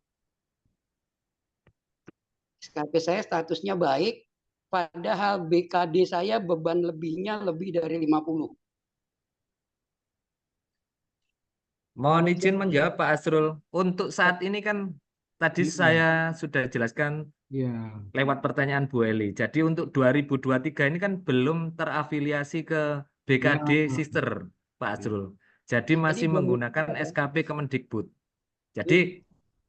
SKP saya statusnya baik, padahal BKD saya beban lebihnya lebih dari 50. Mohon izin menjawab Pak Asrul. Untuk saat ini kan tadi saya sudah jelaskan lewat pertanyaan Bu Eli. Jadi untuk 2023 ini kan belum terafiliasi ke BKD Sister, Pak Asrul. Jadi masih menggunakan SKP Kemendikbud. Jadi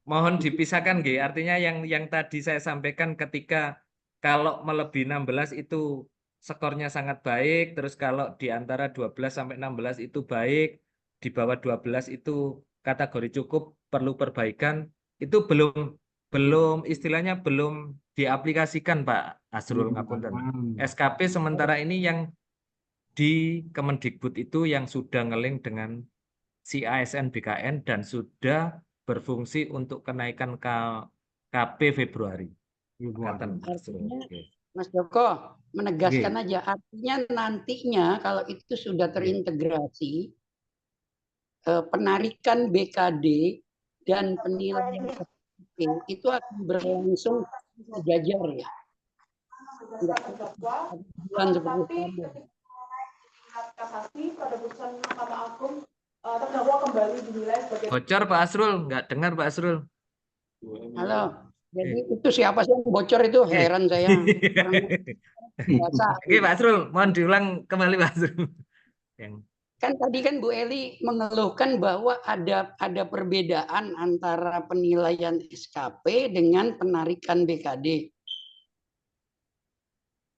mohon dipisahkan, G. Artinya yang tadi saya sampaikan ketika kalau melebihi 16 itu skornya sangat baik, terus kalau di antara 12 sampai 16 itu baik, di bawah 12 itu kategori cukup perlu perbaikan, itu belum istilahnya belum diaplikasikan Pak Asrul ngapunten. SKP sementara ini yang di Kemendikbud itu yang sudah ngelink dengan si ASN BKN dan sudah berfungsi untuk kenaikan KP Februari. Artinya, Mas Joko menegaskan aja, artinya nantinya kalau itu sudah terintegrasi, penarikan BKD dan penilaian itu akan berlangsung sejajar ya. Bukan seperti kasasi pada putusan Mahkamah Agung terdakwa kembali dinilai sebagai bocor Pak Asrul, nggak dengar Pak Asrul. Halo, jadi itu siapa sih yang bocor itu, heran saya. Oke Pak Asrul, mohon diulang kembali Pak Asrul. Kan tadi kan Bu Eli mengeluhkan bahwa ada perbedaan antara penilaian SKP dengan penarikan BKD.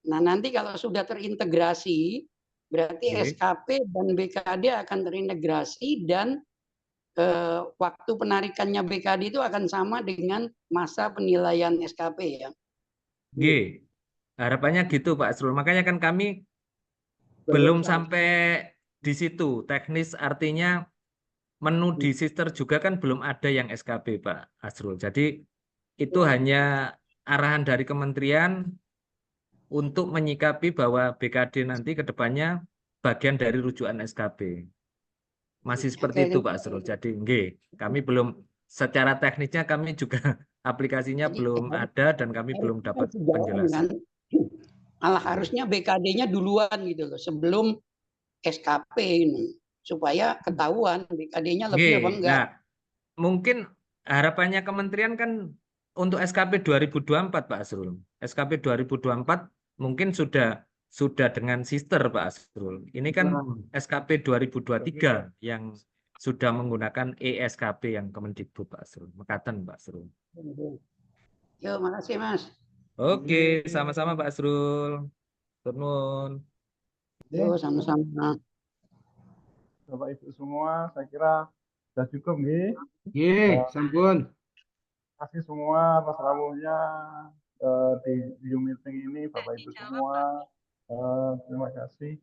Nah, nanti kalau sudah terintegrasi, berarti SKP dan BKD akan terintegrasi dan waktu penarikannya BKD itu akan sama dengan masa penilaian SKP ya. G. Harapannya gitu Pak Asrul. Makanya kan kami belum sampai di situ. Teknis artinya menu di Sister juga kan belum ada yang SKP Pak Asrul. Jadi itu hanya arahan dari kementerian untuk menyikapi bahwa BKD nanti ke depannya bagian dari rujukan SKP. Masih seperti itu Pak Asrul. Jadi kami belum secara teknisnya kami juga aplikasinya belum ada dan kami belum dapat penjelasan. Malah harusnya BKD-nya duluan gitu loh sebelum SKP ini supaya ketahuan BKD-nya lebih apa enggak. Nah, mungkin harapannya kementerian kan untuk SKP 2024 Pak Asrul. SKP 2024 mungkin sudah dengan Sister Pak Asrul. Ini kan SKP 2023 yang sudah menggunakan ESKP yang Kemendikbud Pak Asrul. Mekaten Pak Asrul. Yo, makasih Mas. Oke, sama-sama Pak Asrul. Turun. Yo, sama-sama. Bapak Ibu semua, saya kira sudah cukup nggih. Sampun. Terima kasih semua atas rawuhnya di Zoom meeting ini, Bapak Ibu semua. Terima kasih.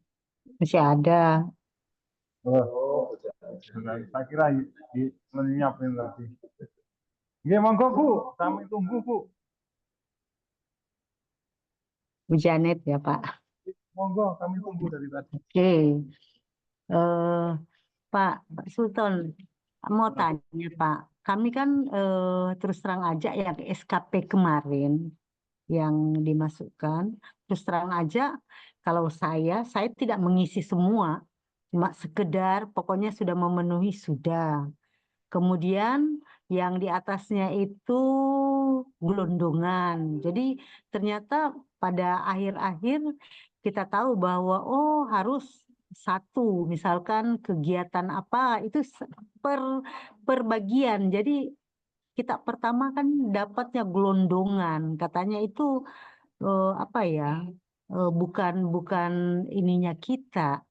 Masih ada. Saya kira menyiapin tadi. Nggih, monggo Bu, kami tunggu Bu. Bu Janet ya Pak. Monggo, kami tunggu dari tadi. Oke. Pak Sultan, mau tanya Pak, kami kan terus terang aja ya SKP kemarin yang dimasukkan, terus terang aja kalau saya tidak mengisi semua cuma sekedar pokoknya sudah memenuhi sudah. Kemudian yang di atasnya itu gelondongan. Jadi ternyata pada akhir-akhir kita tahu bahwa oh harus satu, misalkan kegiatan apa itu per bagian. Jadi kita pertama kan dapatnya gelondongan, katanya itu apa ya, bukan ininya kita.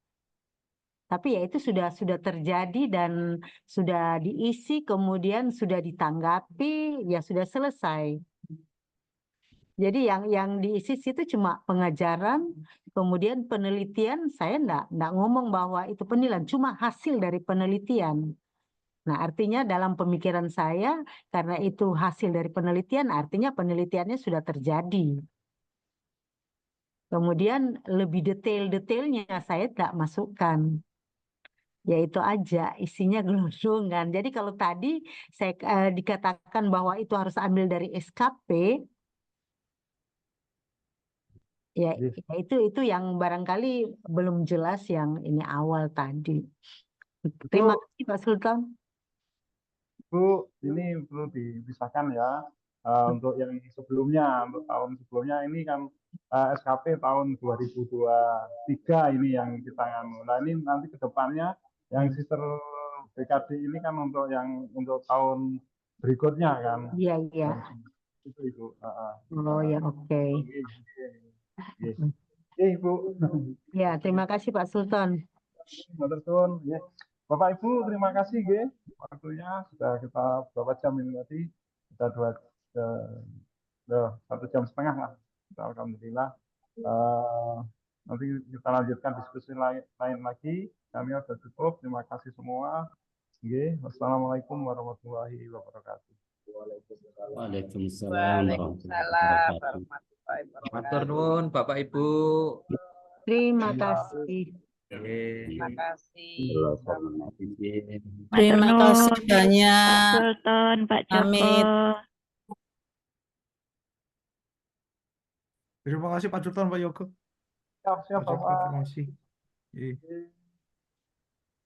Tapi ya itu sudah terjadi dan sudah diisi, kemudian sudah ditanggapi, ya sudah selesai. Jadi yang diisi situ cuma pengajaran, kemudian penelitian. Saya enggak ngomong bahwa itu penilaian, cuma hasil dari penelitian. Nah, artinya dalam pemikiran saya, karena itu hasil dari penelitian, artinya penelitiannya sudah terjadi. Kemudian lebih detail-detailnya saya tidak masukkan. Ya itu aja, isinya gelondongan. Jadi kalau tadi saya dikatakan bahwa itu harus ambil dari SKP, ya itu yang barangkali belum jelas yang ini awal tadi. Terima kasih Pak Sultan. Bu, ini perlu dipisahkan ya. Untuk yang sebelumnya, untuk tahun sebelumnya ini kan SKP tahun 2023 ini yang kita nganu. Nah ini nanti ke depannya yang sister BKD ini kan untuk tahun berikutnya kan. Iya. Itu Ibu. Oh ya, oke. Ibu. Ya, terima kasih Pak Sultan. Matur suwun. Bapak Ibu, terima kasih nggih. Waktunya sudah kita berapa jam ini tadi? Kita 1,5 jam lah. Alhamdulillah. Nanti kita lanjutkan diskusi lain lagi. Kami sudah cukup. Terima kasih semua. Nggih. Wassalamualaikum warahmatullahi wabarakatuh. Waalaikumsalam warahmatullahi wabarakatuh. Matur nuwun Bapak Ibu. Terima kasih. Terima kasih. Terima kasih banyak. Pak Sultan, Pak Joko. Pamit. Terima kasih Pak Sultan, Pak Joko. Siap, Pak Joko, Bapak. terima kasih.